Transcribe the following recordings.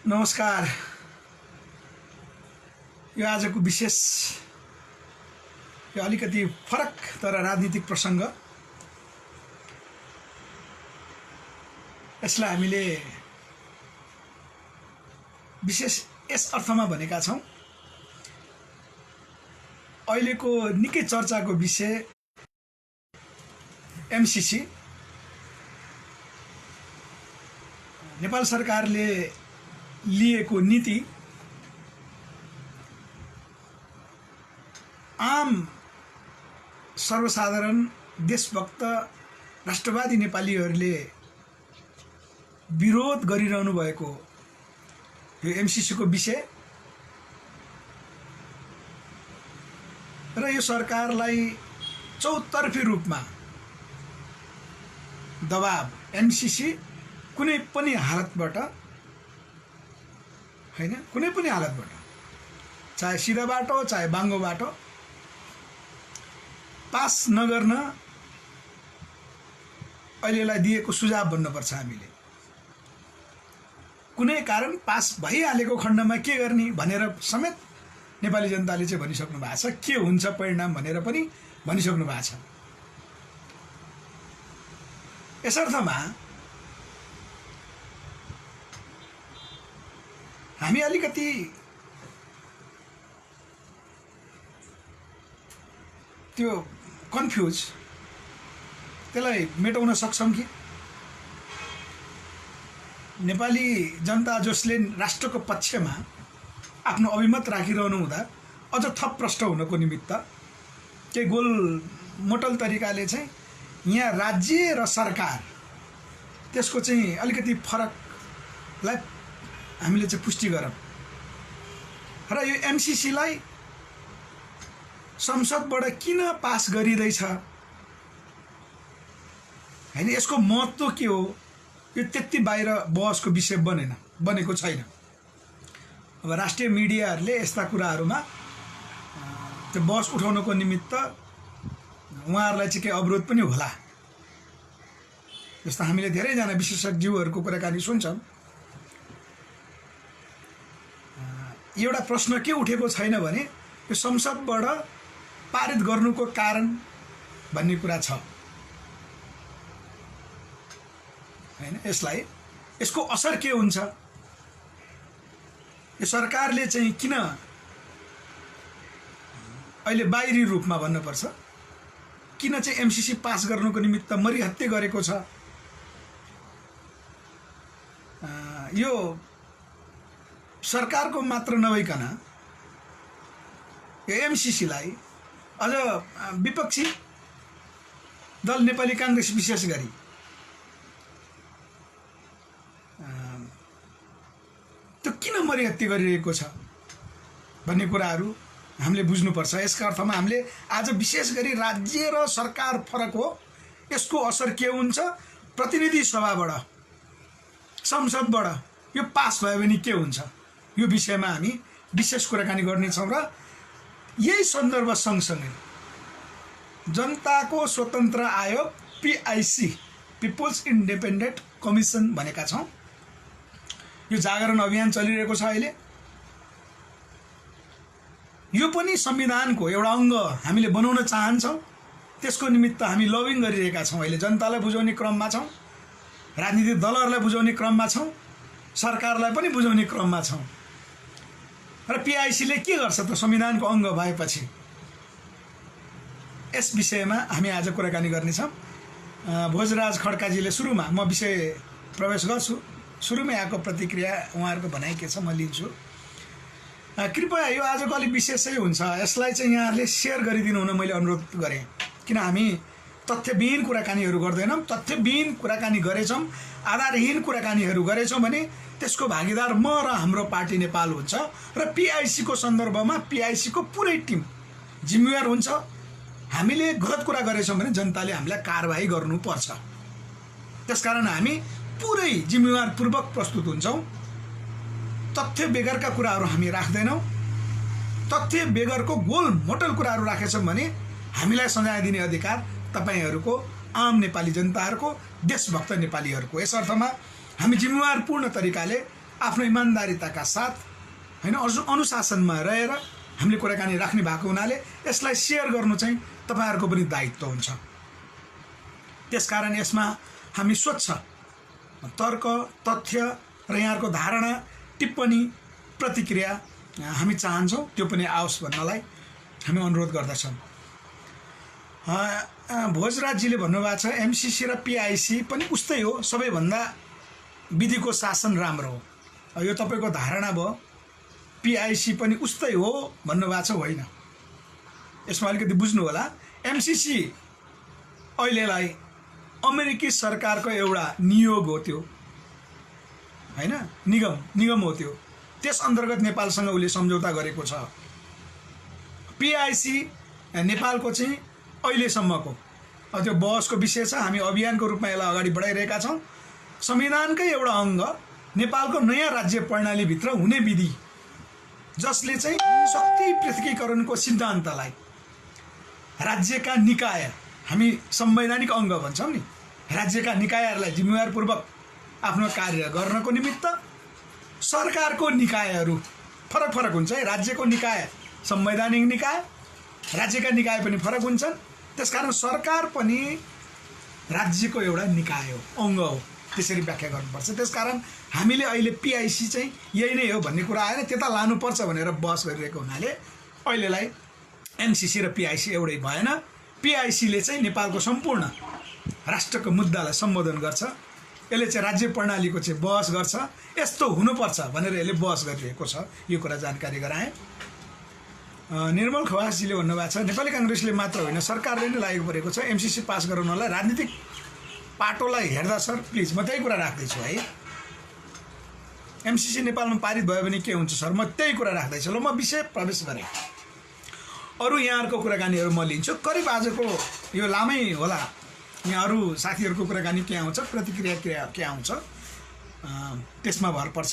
नमस्कार। यो आजको विशेष यो अलिकति फरक तर राजनीतिक प्रसङ्ग। यसलाई हामीले विशेष यस अर्थमा भनेका छौँ, अहिलेको निकै चर्चाको विषय एमसीसी। नेपाल सरकारले लिएको नीति आम सर्वसाधारण देशभक्त राष्ट्रवादी नेपालीहरूले विरोध गरिरहनु भएको यो एमसीसीको विषय र यो सरकारलाई चौतर्फी रूपमा दबाब एमसीसी कुनै पनि हालतबाट हैन, कुनै पनि हालतबाट, चाहे सिधा बाटो चाहे बाङ्गो बाटो पास नगर्न अहिलेलाई दिएको सुझाव भन्नुपर्छ। हामीले कुनै कारण पास भइहालेको खण्डमा के गर्ने भनेर समेत नेपाली जनताले चाहिँ भनिसक्नु भएको छ। के हुन्छ परिणाम भनेर पनि भनिसक्नु भएको छ। यसर्थमा हामी अलिकति त्यो कन्फ्युज त्यसलाई मेटाउन सक्छौँ कि नेपाली जनता जसले राष्ट्रको पक्षमा आफ्नो अभिमत राखिरहनु हुँदा अझ थप प्रष्ट हुनको निमित्त केही गोलमोटल तरिकाले चाहिँ यहाँ राज्य र सरकार त्यसको चाहिँ अलिकति फरकलाई हामीले चाहिँ पुष्टि गरौँ र यो एमसीसीलाई संसदबाट किन पास गरिँदैछ हैन, यसको महत्त्व के हो, यो त्यति बाहिर बहसको विषय बनेको छैन। अब राष्ट्रिय मिडियाहरूले यस्ता कुराहरूमा त्यो बहस उठाउनको निमित्त उहाँहरूलाई चाहिँ केही अवरोध पनि होला। जस्तो हामीले धेरैजना विशेषज्ञहरूको कुराकानी सुन्छौँ। एउटा प्रश्न के उठेको छैन भने यो संसदबाट पारित गर्नुको कारण भन्ने कुरा छ हैन। यसको असर के हुन्छ, यो सरकारले चाहिँ किन अहिले बाहिरी रूपमा भन्नुपर्छ किन चाहिँ एमसीसी पास गर्नुको निमित्त मरिहत्ते गरेको छ। यो सरकारको मात्र नभइकन यो एमसीसीलाई अझ विपक्षी दल नेपाली काङ्ग्रेस विशेष गरी त्यो किन मरिहत्ते गरिरहेको छ भन्ने कुराहरू हामीले बुझ्नुपर्छ। यसका अर्थमा हामीले आज विशेष गरी राज्य र सरकार फरक हो, यसको असर के हुन्छ, प्रतिनिधि सभाबाट संसदबाट यो पास भयो भने के हुन्छ, यो विषयमा हामी विशेष कुराकानी गर्नेछौँ। र यही सन्दर्भ सँगसँगै जनताको स्वतन्त्र आयोग पीआईसी पिपुल्स इन्डिपेन्डेन्ट कमिसन भनेका छौँ। यो जागरण अभियान चलिरहेको छ अहिले। यो पनि संविधानको एउटा अङ्ग हामीले बनाउन चाहन्छौँ। त्यसको निमित्त हामी लबिङ गरिरहेका छौँ। अहिले जनतालाई बुझाउने क्रममा छौँ, राजनीतिक दलहरूलाई बुझाउने क्रममा छौँ, सरकारलाई पनि बुझाउने क्रममा छौँ। र पीआईसीले के गर्छ त संविधानको अङ्ग भएपछि, यस विषयमा हामी आज कुराकानी गर्नेछौँ। भोजराज खड्काजीले सुरुमा, म विषय प्रवेश गर्छु, सुरुमै आएको प्रतिक्रिया उहाँहरूको भनाइ के छ म लिन्छु। कृपया यो आजको अलिक विशेषै हुन्छ, यसलाई चाहिँ यहाँहरूले सेयर गरिदिनु हुन मैले अनुरोध गरेँ। किन हामी तथ्यविहीन कुराकानीहरू गर्दैनौँ। तथ्यविहीन कुराकानी गरेछौँ, आधारहीन कुराकानीहरू गरेछौँ भने त्यसको भागीदार म र हाम्रो पार्टी नेपाल हुन्छ र पीआईसीको सन्दर्भमा पीआईसीको पुरै टिम जिम्मेवार हुन्छ। हामीले गलत कुरा गरेछौँ भने जनताले हामीलाई कारबाही गर्नुपर्छ। त्यसकारण हामी पुरै जिम्मेवारपूर्वक प्रस्तुत हुन्छौँ। तथ्य बेगरका कुराहरू हामी राख्दैनौँ। तथ्य बेगरको गोलमोटल कुराहरू राखेछौँ भने हामीलाई सजाय दिने अधिकार तपाईहरूको आम नेपाली जनताहरूको देशभक्त नेपालीहरूको। यस अर्थमा हामी जिम्मेवारपूर्ण तरिकाले आफ्नो इमान्दारिताका साथ हैन अनुशासनमा रहेर हामीले कुराकानी राख्ने भएको हुनाले यसलाई सेयर गर्नु चाहिँ तपाईहरुको पनि दायित्व हुन्छ। त्यसकारण यसमा हामी स्वच्छ तर्क तथ्य र यहाँहरुको धारणा टिप्पणी प्रतिक्रिया हामी चाहन्छौं, त्यो पनि आओस् भन्नलाई हामी अनुरोध गर्दछौं। भोजराजजीले भन्नुभएको छ एमसीसी र पीआईसी पनि उस्तै हो, सबैभन्दा विधिको शासन राम्रो हो। यो तपाईको धारणा भयो। पीआईसी पनि उस्तै हो भन्नुभएको छ, होइन। यसमा अलिकति बुझ्नु होला। एमसीसी अहिलेलाई अमेरिकी सरकारको एउटा नियोग हो, त्यो हैन, निगम हो त्यो। त्यस अन्तर्गत नेपालसँग उले सम्झौता गरेको छ। पीआईसी नेपालको चाहिँ अहिलेसम्मको त्यो बहसको विषय छ। हामी अभियानको रूपमा यसलाई अगाडि बढाइरहेका छौं। संविधानकै एउटा अङ्ग नेपालको नयाँ राज्य प्रणालीभित्र हुने विधि, जसले चाहिँ शक्ति पृथकीकरणको सिद्धान्तलाई राज्यका निकाय, हामी संवैधानिक अङ्ग भन्छौं नि, राज्यका निकायहरूलाई जिम्मेवारपूर्वक आफ्नो कार्य गर्नको निमित्त सरकारको निकायहरू फरक हुन्छ है। राज्यको निकाय संवैधानिक निकाय, राज्यका निकाय पनि फरक हुन्छन्। त्यसकारण सरकार पनि राज्यको एउटा निकाय हो, अङ्ग हो, त्यसरी व्याख्या गर्नुपर्छ। त्यसकारण हामीले अहिले पीआईसी चाहिँ यही नै हो भन्ने कुरा आएन, त्यता लानुपर्छ भनेर बहस गरिरहेको हुनाले अहिलेलाई एमसीसी र पीआईसी एउटै भएन। पीआईसीले चाहिँ नेपालको सम्पूर्ण राष्ट्रको मुद्दालाई सम्बोधन गर्छ, यसले चाहिँ राज्य प्रणालीको चाहिँ बहस गर्छ, यस्तो हुनुपर्छ भनेर यसले बहस गरिरहेको छ। यो कुरा जानकारी गराएँ। निर्मल खवासजीले भन्नुभएको छ नेपाली कांग्रेसले मात्र होइन सरकारले नै लागेको परेको छ एमसीसी पास गराउनलाई। राजनीतिक पाटोलाई हेर्दा सर प्लिज म त्यही कुरा राख्दैछु है। एमसीसी नेपालमा पारित भयो भने के हुन्छ सर, म त्यही कुरा राख्दैछु। ल म विषय प्रवेश गरेँ। अरू यहाँहरुको कुराकानीहरू म लिन्छु। करिब आजको यो लामै होला, यहाँ अरू साथीहरूको कुराकानी के आउँछ, प्रतिक्रिया के आउँछ त्यसमा भर पर्छ।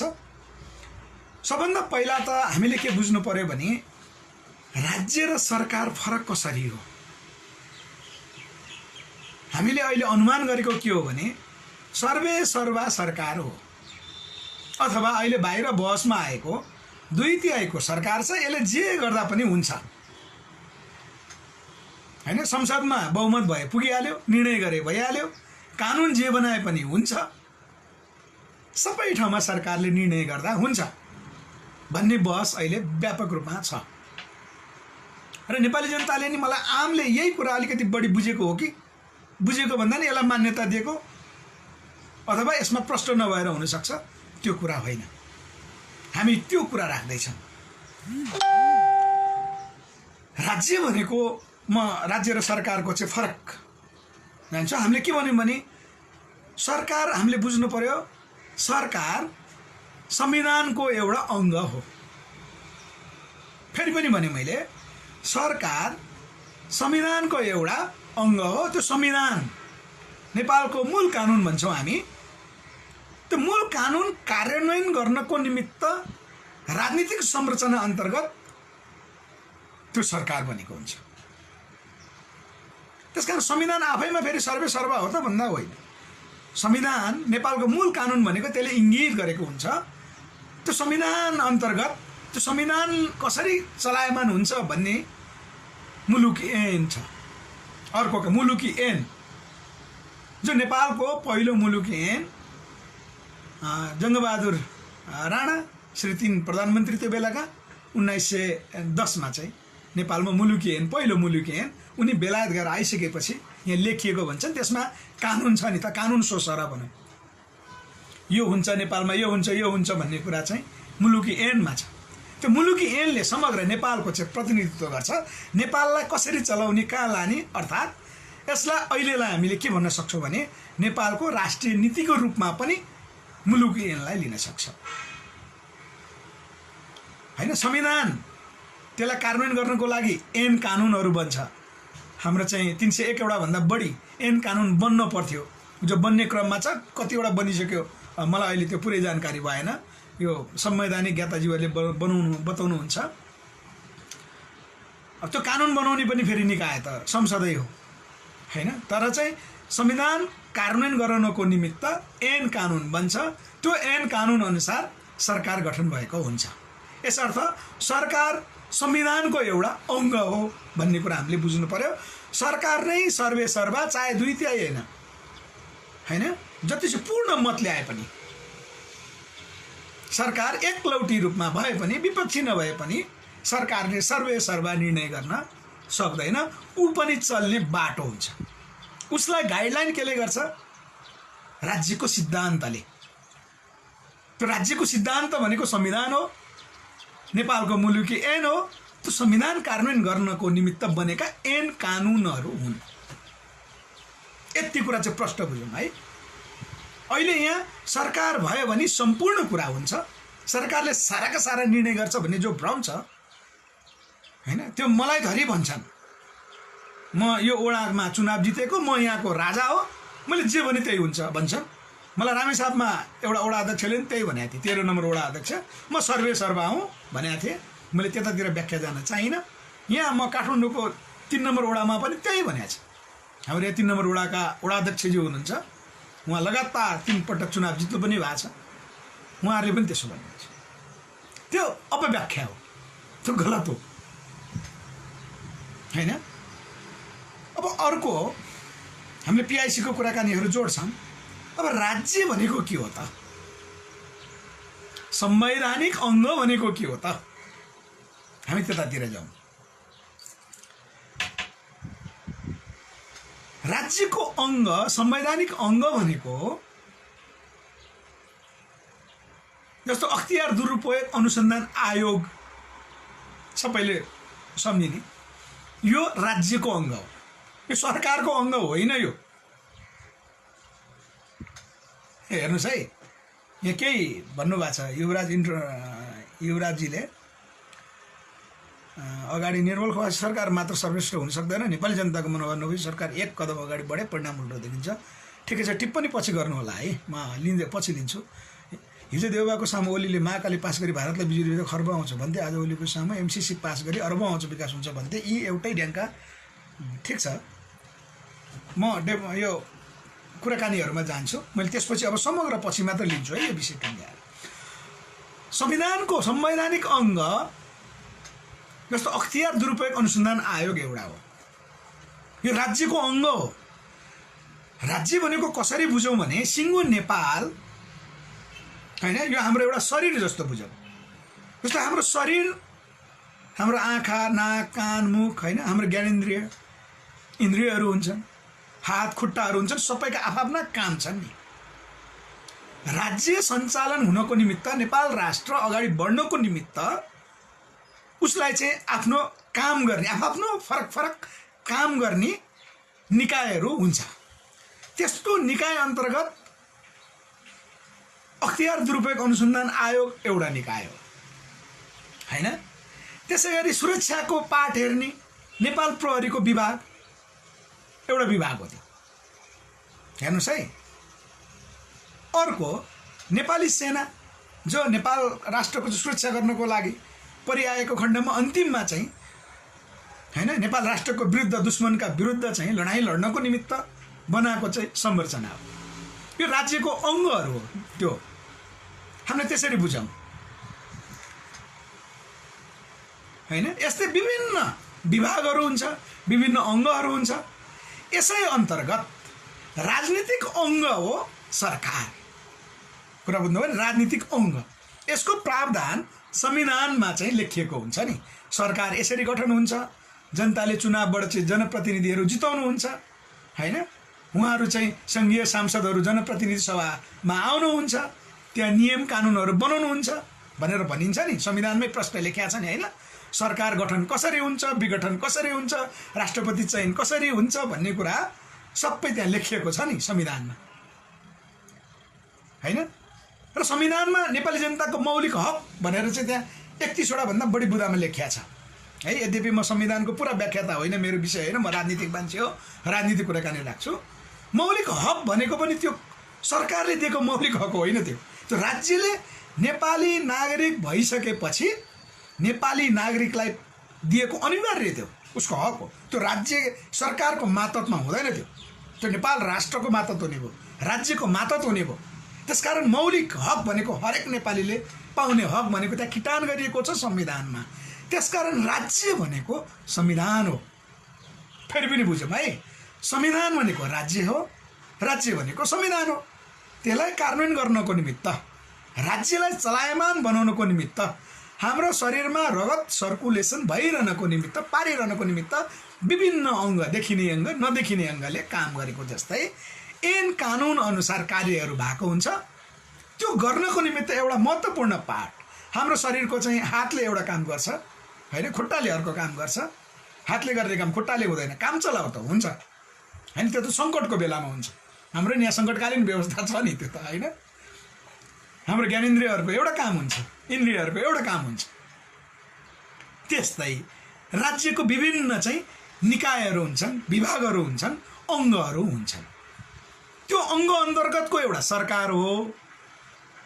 सबभन्दा पहिला त हामीले के बुझ्नु पर्यो भने राज्य र सरकार फरक कसरी हो। हामीले अहिले अनुमान गरेको के हो भने सर्वे सर्वा सरकार हो, अथवा अहिले बाहिर बहसमा आएको 2/3 सरकार छ, यसले जे गर्दा पनि हुन्छ हैन। संसदमा बहुमत भए पुगिहाल्यो, निर्णय गरे भइहाल्यो, कानुन जे बनाए पनि हुन्छ, सबै ठाउँमा सरकारले निर्णय गर्दा हुन्छ भन्ने बहस अहिले व्यापक रूपमा छ। र नेपाली जनताले नि मलाई आमले यही कुरा अलिकति बढी बुझेको हो कि बुझेको भन्दा नि यसलाई मान्यता दिएको अथवा यसमा प्रश्न नभएर हुन सक्छ, त्यो कुरा होइन। हामी त्यो कुरा राख्दैछौँ। राज्य भनेको म राज्य र सरकारको चाहिँ फरक जान्छ। हामीले के भन्यौं भने सरकार हामीले बुझ्नु पर्यो, सरकार संविधानको एउटा अङ्ग हो। फेरि पनि भने मैले सरकार संविधानको एउटा अङ्ग हो। त्यो संविधान नेपालको मूल कानुन भन्छौँ हामी। त्यो मूल कानुन कार्यान्वयन गर्नको निमित्त राजनीतिक संरचना अन्तर्गत त्यो सरकार बनेको हुन्छ। त्यसकारण संविधान आफैमा फेरि सर्वे सर्वा हो त भन्दा होइन। संविधान नेपालको मूल कानुन भनेको त्यसले इङ्गित गरेको हुन्छ। त्यो संविधान अन्तर्गत त्यो संविधान कसरी चलायमान हुन्छ भन्ने मुलुकी ऐन छ। अर्को मुलुकी ऐन जो नेपालको पहिलो मुलुकी ऐन जङ्गबहादुर राणा श्री 3 प्रधानमन्त्री त्यो बेलाका 1910 मा चाहिँ नेपालमा मुलुकी ऐन, पहिलो मुलुकी ऐन उनी बेलायत गएर आइसकेपछि यहाँ लेखिएको भन्छन्। त्यसमा कानुन छ नि त, कानुन सोसर भनौँ, यो हुन्छ नेपालमा, यो हुन्छ भन्ने कुरा चाहिँ मुलुकी ऐनमा छ। त्यो मुलुकी ऐनले समग्र नेपालको चाहिँ प्रतिनिधित्व गर्छ। नेपाललाई कसरी चलाउने, कहाँ लाने, अर्थात् यसलाई अहिलेलाई हामीले के भन्न सक्छौँ भने नेपालको राष्ट्रिय नीतिको रूपमा पनि मुलुकी ऐनलाई लिन सक्छ हैन। संविधान त्यसलाई कार्यान्वयन गर्नको लागि ऐन कानुनहरू बन्छ। हाम्रो चाहिँ 301 वटा भन्दा बढी ऐन कानुन बन्न पर्थ्यो, जो बन्ने क्रममा छ। कतिवटा बनिसक्यो मलाई अहिले त्यो पुरै जानकारी भएन, यो संवैधानिक ज्ञाताजीहरूले बताउनुहुन्छ। अब त्यो कानुन बनाउने पनि फेरि निकाय त संसदै हो हैन। तर चाहिँ संविधान कार्यान्वयन गर्नको निमित्त ऐन कानुन बन्छ। त्यो ऐन कानुन अनुसार सरकार गठन भएको हुन्छ। यसर्थ सरकार संविधानको एउटा अङ्ग हो भन्ने कुरा हामीले बुझ्नु पर्यो। सरकार नै सर्वे सर्वा, चाहे 2/3 होइन, जति चाहिँ पूर्ण मत ल्याए पनि सरकार एकलौटी रूपमा भए पनि, विपक्षी नभए पनि सरकारले सर्वे सर्वा निर्णय गर्न सक्दैन। ऊ पनि चल्ने बाटो हुन्छ। उसलाई गाइडलाइन केले गर्छ? राज्यको सिद्धान्तले। त्यो राज्यको सिद्धान्त भनेको संविधान हो, नेपालको मुलुकी ऐन हो। त्यो संविधान कार्यान्वयन गर्नको निमित्त बनेका ऐन कानुनहरू हुन्। यति कुरा चाहिँ प्रष्ट बुझौँ है। अहिले यहाँ सरकार भयो भने सम्पूर्ण कुरा हुन्छ, सरकारले साराका सारा निर्णय गर्छ भन्ने जो भ्रम छ हैन, त्यो मलाई धरी भन्छन्। म यो वडामा चुनाव जितेको, म यहाँको राजा हो, मैले जे भने त्यही हुन्छ भन्छन्। मलाई रामेछापमा एउटा वडा अध्यक्षले पनि त्यही भनेको थिएँ, 13 नम्बर वडा अध्यक्ष, म सर्वे सर्वा हुँ भनेको थिएँ। मैले त्यतातिर व्याख्या जान चाहिनँ। यहाँ म काठमाडौँको 3 नम्बर वडामा पनि त्यही भनेको छ। हाम्रो यहाँ 3 नम्बर वडाका वडा अध्यक्षजी हुनुहुन्छ, उहाँ लगातार 3 पटक चुनाव जित्नु पनि भएको छ। उहाँहरूले पनि त्यसो भन्नुहुन्छ। त्यो अपव्याख्या हो, त्यो गलत हो हैन। अब अर्को हामीले पिआइसीको कुराकानीहरू जोड्छौँ। अब राज्य भनेको के हो त? संवैधानिक अङ्ग भनेको के हो त? हामी त्यतातिर जाउँ। राज्यको अङ्ग, संवैधानिक अङ्ग भनेको जस्तो अख्तियार दुरुपयोग अनुसन्धान आयोग सबैले सम्झिने, यो राज्यको अङ्ग हो, यो सरकारको अङ्ग होइन। यो हेर्नुहोस् है, यहाँ केही भन्नुभएको छ युवराजजीले अगाडि निर्मल खवास सरकार मात्र सर्वश्रेष्ठ हुन सक्दैन, नेपाली जनताको मनोभाव नभई सरकार एक कदम अगाडि बढे परिणाम उल्टो देखिन्छ। ठिकै छ, टिप्पणी पछि गर्नु होला है, म पछि लिन्छु। हिजो देउबाको सामु ओलीले महाकाली पास गरी भारतलाई बिजुली बिल खर्ब आउँछ भन्थे, आज ओलीको सामु एमसिसी पास गरी अर्ब आउँछ विकास हुन्छ भन्थे। यी एउटै ढ्याङ्का। ठिक छ, म यो कुराकानीहरूमा जान्छु। मैले त्यसपछि अब समग्र पछि मात्र लिन्छु है यो विषय टुङ्ग्याएर। संविधानको संवैधानिक अङ्ग जस्तो अख्तियार दुरुपयोग अनुसन्धान आयोग एउटा हो, यो राज्यको अङ्ग हो। राज्य भनेको कसरी बुझौँ भने सिङ्गो नेपाल हैन, यो हाम्रो एउटा शरीर जस्तो बुझौँ। जस्तो हाम्रो शरीर, हाम्रो आँखा, नाक, कान, मुख हैन, हाम्रो ज्ञानेन्द्रिय इन्द्रियहरू हुन्छन्, हात खुट्टाहरू हुन्छन्, सबैका आफ्ना काम छन् नि। राज्य सञ्चालन हुनको निमित्त, नेपाल राष्ट्र अगाडि बढ्नको निमित्त उसलाई चाहिँ आफ्नो काम गर्ने, आफ्नो फरक फरक काम गर्ने निकायहरू हुन्छ। त्यस्तो निकाय अन्तर्गत अख्तियार दुरुपयोग अनुसन्धान आयोग एउटा निकाय हो हैन। त्यसै गरी सुरक्षाको पाठ हेर्ने नेपाल प्रहरीको विभाग एउटा विभाग हो त्यो। हेर्नुहोस् है, अर्को नेपाली सेना जो नेपाल राष्ट्रको सुरक्षा गर्नको लागि परिआएको खण्डमा अन्तिममा चाहिँ हैन, नेपाल राष्ट्रको विरुद्ध, दुश्मनका विरुद्ध चाहिँ लडाइँ लड्नको निमित्त बनाएको चाहिँ संरचना हो। यो राज्यको अङ्गहरू हो। त्यो हामीले त्यसरी बुझौँ हैन। यस्तै विभिन्न विभागहरू हुन्छ, विभिन्न अङ्गहरू हुन्छ। यसै अन्तर्गत राजनीतिक अङ्ग हो सरकार। कुरा बुझ्नुभयो नि, राजनीतिक अङ्ग। यसको प्रावधान संविधानमा चाहिँ लेखिएको हुन्छ नि। सरकार यसरी गठन हुन्छ, जनताले चुनावबाट चाहिँ जनप्रतिनिधिहरू जिताउनुहुन्छ हैन, उहाँहरू चाहिँ सङ्घीय सांसदहरू जनप्रतिनिधि सभामा आउनुहुन्छ, त्यहाँ नियम कानुनहरू बनाउनुहुन्छ भनेर भनिन्छ नि। संविधानमै प्रश्न लेखिया छ नि हैन। सरकार गठन कसरी हुन्छ, विघटन कसरी हुन्छ, राष्ट्रपति चयन कसरी हुन्छ भन्ने कुरा सबै त्यहाँ लेखिएको छ नि संविधानमा हैन। र संविधानमा नेपाली जनताको मौलिक हक भनेर चाहिँ त्यहाँ 31 वटा भन्दा बढी बुँदामा लेखिया छ है। यद्यपि म संविधानको पुरा व्याख्याता होइन, मेरो विषय होइन, म राजनीतिक मान्छे हो, राजनीतिक कुराकानी राख्छु। मौलिक हक भनेको पनि त्यो सरकारले दिएको मौलिक हक होइन। त्यो राज्यले नेपाली नागरिक भइसकेपछि नेपाली नागरिकलाई दिएको अनिवार्य त्यो उसको हक हो। त्यो राज्य सरकारको मातहतमा हुँदैन। त्यो नेपाल राष्ट्रको मातहत हुने भयो, राज्यको मातहत हुने भयो। त्यसकारण मौलिक हक भनेको हरेक नेपालीले पाउने हक भनेको त्यहाँ किटान गरिएको छ संविधानमा। त्यसकारण राज्य भनेको संविधान हो। फेरि पनि बुझौँ है, संविधान भनेको राज्य हो, राज्य भनेको संविधान हो। त्यसलाई कार्यान्वयन गर्नको निमित्त, राज्यलाई चलायमान बनाउनको निमित्त, हाम्रो शरीरमा रगत सर्कुलेसन भइरहनको निमित्त, पारिरहनको निमित्त विभिन्न अङ्ग, देखिने अङ्ग नदेखिने अङ्गले काम गरेको जस्तै ऐन कानुन अनुसार कार्यहरू भएको हुन्छ। त्यो गर्नको निमित्त एउटा महत्त्वपूर्ण पार्ट हाम्रो शरीरको चाहिँ हातले एउटा काम गर्छ होइन, खुट्टाले अर्को काम गर्छ। हातले गर्ने काम खुट्टाले हुँदैन, काम चलाउ त हुन्छ होइन, त्यो त सङ्कटको बेलामा हुन्छ। हाम्रो यहाँ सङ्कटकालीन व्यवस्था छ नि, त्यो त होइन। हाम्रो ज्ञानेन्द्रियहरूको एउटा काम हुन्छ, इन्द्रियहरूको एउटा काम हुन्छ। त्यस्तै राज्यको विभिन्न चाहिँ निकायहरू हुन्छन्, विभागहरू हुन्छन्, अङ्गहरू हुन्छन्। त्यो अङ्ग अन्तर्गतको एउटा सरकार हो,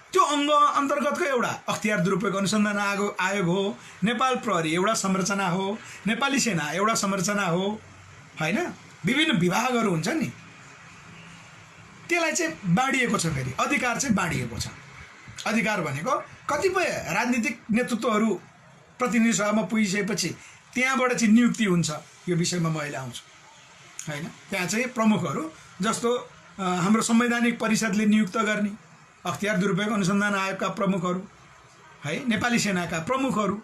त्यो अङ्ग अन्तर्गतको एउटा अख्तियार दुरुपयोग अनुसन्धान आयोग हो, नेपाल प्रहरी एउटा संरचना हो, नेपाली सेना एउटा संरचना हो होइन। विभिन्न विभागहरू हुन्छ नि, त्यसलाई चाहिँ बाँडिएको छ। फेरि अधिकार चाहिँ बाँडिएको छ। अधिकार भनेको कतिपय राजनीतिक नेतृत्वहरू प्रतिनिधि सभामा पुगिसकेपछि त्यहाँबाट चाहिँ नियुक्ति हुन्छ। यो विषयमा म अहिले आउँछु होइन। त्यहाँ चाहिँ प्रमुखहरू जस्तो हाम्रो संवैधानिक परिषदले नियुक्त गर्ने अख्तियार दुरुपयोग अनुसन्धान आयोगका प्रमुखहरू है, नेपाली सेनाका प्रमुखहरू,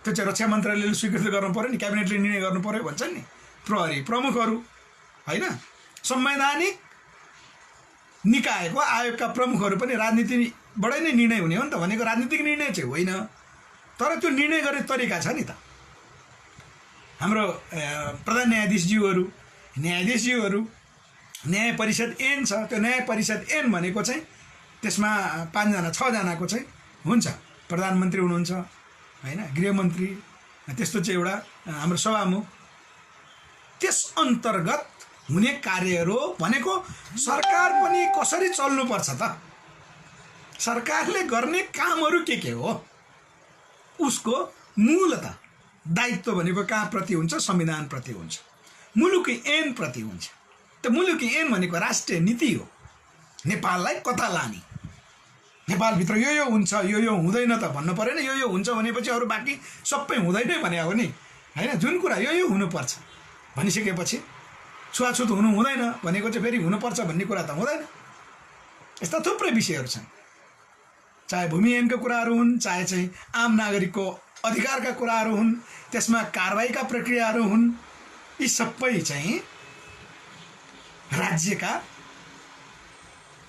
त्यो चाहिँ रक्षा मन्त्रालयले स्वीकृत गर्नु पऱ्यो नि, क्याबिनेटले निर्णय गर्नु पऱ्यो भन्छन् नि, प्रहरी प्रमुखहरू होइन। संवैधानिक निकायको आयोगका प्रमुखहरू पनि राजनीतिबाटै नै निर्णय हुने हो नि त। भनेको राजनीतिक निर्णय चाहिँ होइन, तर त्यो निर्णय गर्ने तरिका छ नि त। हाम्रो प्रधान न्यायाधीशज्यूहरू, न्यायाधीशज्यूहरू, न्याय परिषद ऐन छ। त्यो न्याय परिषद ऐन भनेको चाहिँ त्यसमा 5 जना 6 जनाको चाहिँ हुन्छ। प्रधानमन्त्री हुनुहुन्छ होइन, गृहमन्त्री, त्यस्तो चाहिँ एउटा हाम्रो सभामुख। त्यस अन्तर्गत हुने कार्यहरू भनेको सरकार पनि कसरी चल्नुपर्छ त, सरकारले गर्ने कामहरू के हो, उसको मूलतः दायित्व भनेको कहाँ प्रति हुन्छ, संविधान प्रति हुन्छ, मुलुकी ऐन प्रति हुन्छ। त्यो मुलुकी ऐन भनेको राष्ट्रिय नीति हो। नेपाललाई कता लाने, नेपालभित्र यो हुन्छ यो हुँदैन त भन्नु परेन। यो हुन्छ भनेपछि अरू बाँकी सबै हुँदैन भने हो नि होइन। जुन कुरा यो हुनुपर्छ भनिसकेपछि छुवाछुत हुनु हुँदैन भनेको चाहिँ फेरि हुनुपर्छ भन्ने कुरा त हुँदैन। यस्ता थुप्रै विषयहरू छन्, चाहे भूमि ऐनका कुराहरू हुन्, चाहे चाहिँ आम नागरिकको अधिकारका कुराहरू हुन्, त्यसमा कारबाहीका प्रक्रियाहरू हुन्। यी सबै चाहिँ राज्यका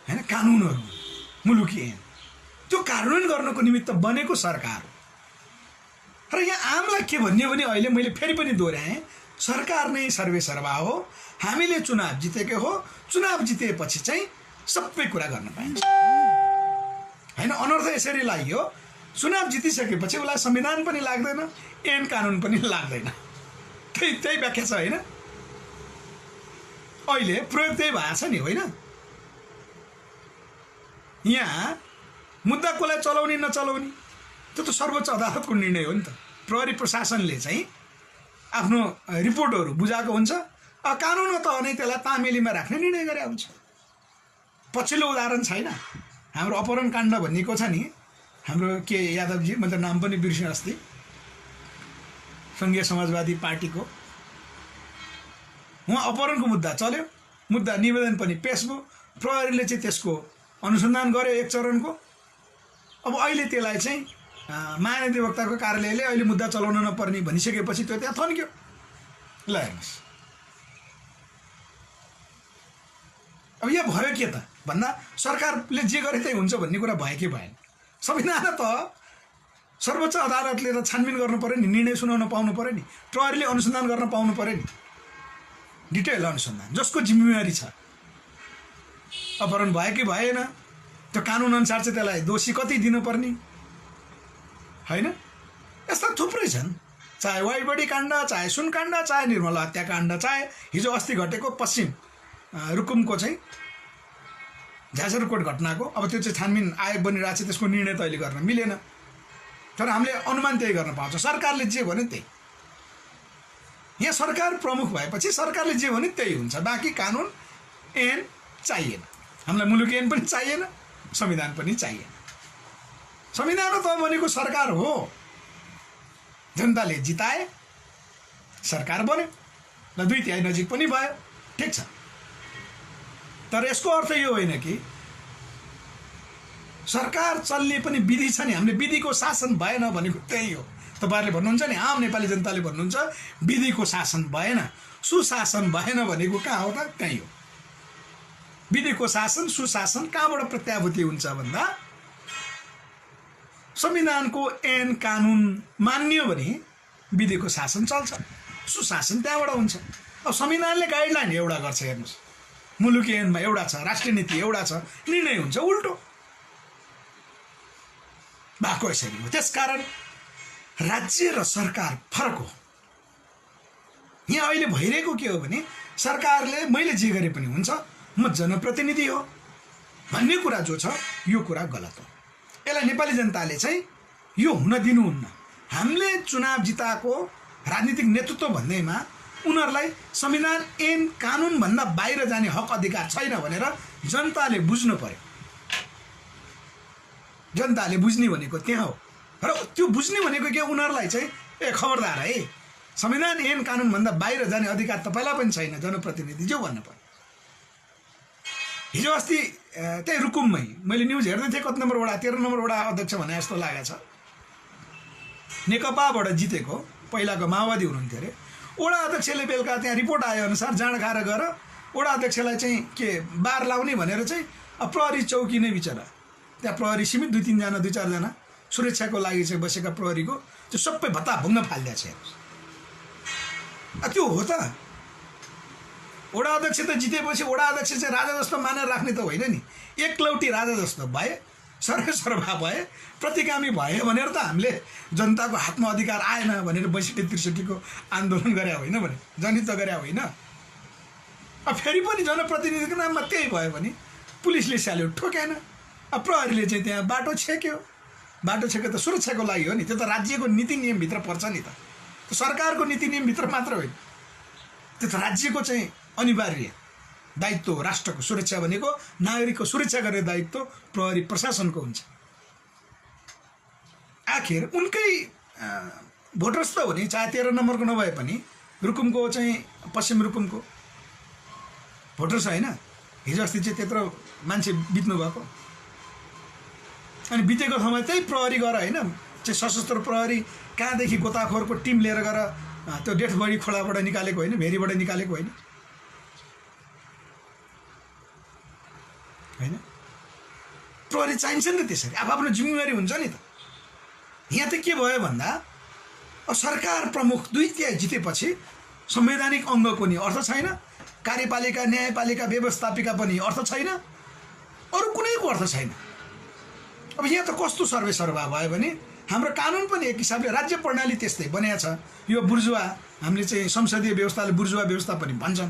होइन कानुनहरू, मुलुकी ऐन, त्यो कार्यान्वयन गर्नको निमित्त बनेको सरकार हो। र यहाँ आमलाई के भन्ने हो भने अहिले मैले फेरि पनि दोहोऱ्याएँ, सरकार नै सर्वेसर्वा हो। हामीले चुनाव जितेको हो, चुनाव जितेपछि चाहिँ सबै कुरा गर्न पाइन्छ होइन। अनर्थ यसरी लाग्यो, चुनाव जितिसकेपछि उसलाई संविधान पनि लाग्दैन, ऐन कानुन पनि लाग्दैन। त्यही व्याख्या छ होइन। अहिले प्रयोग त्यही भएको छ नि होइन। यहाँ मुद्दा कसलाई चलाउने नचलाउने त्यो त सर्वोच्च अदालतको निर्णय हो नि त। प्रहरी प्रशासनले चाहिँ आफ्नो रिपोर्टहरू बुझाएको हुन्छ, कानुन त नै त्यसलाई तामेलीमा राख्ने निर्णय गरे हुन्छ। पछिल्लो उदाहरण छैन, हाम्रो अपहरण काण्ड भनिएको छ नि, हाम्रो के यादवजी, म त नाम पनि बिर्सेँ अस्ति, सङ्घीय समाजवादी पार्टीको, उहाँ अपहरणको मुद्दा चल्यो, मुद्दा निवेदन पनि पेश भयो, प्रहरीले चाहिँ त्यसको अनुसन्धान गर्यो एक चरणको। अब अहिले त्यसलाई चाहिँ महाधिवक्ताको कार्यालयले अहिले मुद्दा चलाउन नपर्ने भनिसकेपछि त्यो त्यहाँ थन्क्यो। ल हेर्नुहोस्, अब यहाँ भयो के त भन्दा सरकारले जे गरे त्यही हुन्छ भन्ने कुरा भयो कि भएन। संविधान त सर्वोच्च अदालतले त छानबिन गर्नु पऱ्यो नि, निर्णय सुनाउन पाउनु पऱ्यो नि, प्रहरीले अनुसन्धान गर्न पाउनु पऱ्यो नि, डिटेल अनुसन्धान जसको जिम्मेवारी छ। अपहरण भयो कि भएन, त्यो कानुन अनुसार चाहिँ त्यसलाई दोषी कति दिनुपर्ने होइन। यस्ता थुप्रै छन्, चाहे वाइबडी काण्ड, चाहे सुनकाण्ड, चाहे निर्मला हत्याकाण्ड, चाहे हिजो अस्ति घटेको पश्चिम रुकुमको चाहिँ झाँझरकोट घटनाको। अब त्यो चाहिँ छानबिन आयोग बनिरहेको छ, त्यसको निर्णय त अहिले गर्न मिलेन, तर हामीले अनुमान त्यही गर्न पाउँछ। सरकारले जे भन्यो त्यही, यहाँ सरकार प्रमुख भएपछि सरकारले जे भन्यो त्यही हुन्छ। बाँकी कानुन ऐन चाहिएन, हामीलाई मुलुकी ऐन पनि चाहिएन, संविधान पनि चाहिएन। संविधान त भनेको सरकार हो, जनताले जिताए सरकार बन्यो र 2/3 नजिक पनि भयो, ठिक छ। तर यसको अर्थ यो होइन कि सरकार चल्ने पनि विधि छ नि, हामीले विधिको शासन भएन भनेको त्यही हो। तपाईहरुले भन्नुहुन्छ नि, आम नेपाली जनताले भन्नुहुन्छ विधिको शासन भएन, सुशासन भएन भनेको कहाँ हो त? त्यही हो। विधिको शासन सुशासन कहाँबाट प्रत्याभूति हुन्छ भन्दा संविधानको ऐन कानुन मान्यो भने विधिको शासन चल्छ, सुशासन त्यहाँबाट हुन्छ। अब संविधानले गाइडलाइन एउटा गर्छ, हेर्नुस्, मुलुकी ऐनमा एउटा छ, राष्ट्रिय नीति एउटा छ, निर्णय हुन्छ उल्टो भएको यसरी हो। त्यसकारण राज्य र सरकार फरक हो। यहाँ अहिले भइरहेको के हो भने सरकारले मैले जे गरे पनि हुन्छ, म जनप्रतिनिधि हो भन्ने कुरा जो छ यो कुरा गलत हो। यसलाई नेपाली जनताले चाहिँ यो हुन दिनुहुन्न। हामीले चुनाव जिताएको राजनीतिक नेतृत्व भन्दैमा उनीहरूलाई संविधान ऐन कानुन भन्दा बाहिर जाने हक अधिकार छैन भनेर जनताले बुझ्नु पर्यो। जनताले बुझ्ने भनेको त्यहाँ हो। र त्यो बुझ्ने भनेको के, उनीहरूलाई चाहिँ खबरदार है, संविधान ऐन कानुन भन्दा बाहिर जाने अधिकार तपाईँलाई पनि छैन जनप्रतिनिधि जो भन्नु पर्यो। हिजो अस्ति त्यही रुकुममै मैले न्युज हेर्दै थिएँ, कति नम्बर वडा, 13 नम्बर वडा अध्यक्ष भने जस्तो लागेको छ, नेकपाबाट जितेको, पहिलाको माओवादी हुनुहुन्थ्यो अरे। वडा अध्यक्षले बेलुका त्यहाँ रिपोर्ट आए अनुसार जाँड खाएर गएर वडा अध्यक्षलाई चाहिँ के बार लाउने भनेर चाहिँ प्रहरी चौकी नै बिचरा, त्यहाँ प्रहरी सीमित 2-3 जना 2-4 जना सुरक्षाको लागि चाहिँ बसेका प्रहरीको त्यो सबै भत्ता भुङ्न फालिदिएको छ। त्यो हो त? वडा अध्यक्ष त जितेपछि वडा अध्यक्ष चाहिँ राजा जस्तो मानेर राख्ने त होइन नि, एकलौटी राजा जस्तो भए, सर्वसर्वा भए, प्रतिगामी भए भनेर त हामीले जनताको हातमा अधिकार आएन भनेर 62-63 को आन्दोलन गरे होइन भने, जनहित गरे होइन। अब फेरि पनि जनप्रतिनिधिको नाममा त्यही भयो भने पुलिसले स्याल्युट ठोकेन, अब प्रहरीले चाहिँ त्यहाँ बाटो छेक्यो। बाटो छेक्यो त सुरक्षाको लागि हो नि, त्यो त राज्यको नीति नियमभित्र पर्छ नि त, सरकारको नीति नियमभित्र मात्र होइन, त्यो त राज्यको चाहिँ अनिवार्य दायित्व हो। राष्ट्रको सुरक्षा भनेको नागरिकको सुरक्षा गर्ने दायित्व प्रहरी प्रशासनको हुन्छ। आखिर उनकै भोटर्स त हो नि, चाहे 13 नम्बरको नभए पनि रुकुमको चाहिँ पश्चिम रुकुमको भोटर्स होइन। हिजो अस्ति चाहिँ त्यत्रो मान्छे बित्नु भएको, अनि बितेको ठाउँमा त्यही प्रहरी गएर होइन, चाहिँ सशस्त्र प्रहरी कहाँदेखि गोताखोरको टिम लिएर गएर त्यो डेथ बडी खोलाबाट निकालेको होइन, भेरीबाट निकालेको होइन होइन। प्रहरी चाहिन्छ नि त त्यसरी, आफ्नो जिम्मेवारी हुन्छ नि त। यहाँ त के भयो भन्दा सरकार प्रमुख 2/3 जितेपछि संवैधानिक अङ्गको नि अर्थ छैन, कार्यपालिका न्यायपालिका व्यवस्थापिका पनि अर्थ छैन, अरू कुनैको अर्थ छैन। अब यहाँ त कस्तो सर्वेसर्वा भयो भने हाम्रो कानुन पनि एक हिसाबले राज्य प्रणाली त्यस्तै बनिएको छ। यो बुर्जुवा, हामीले चाहिँ संसदीय व्यवस्थाले बुर्जुवा व्यवस्था पनि भन्छन्,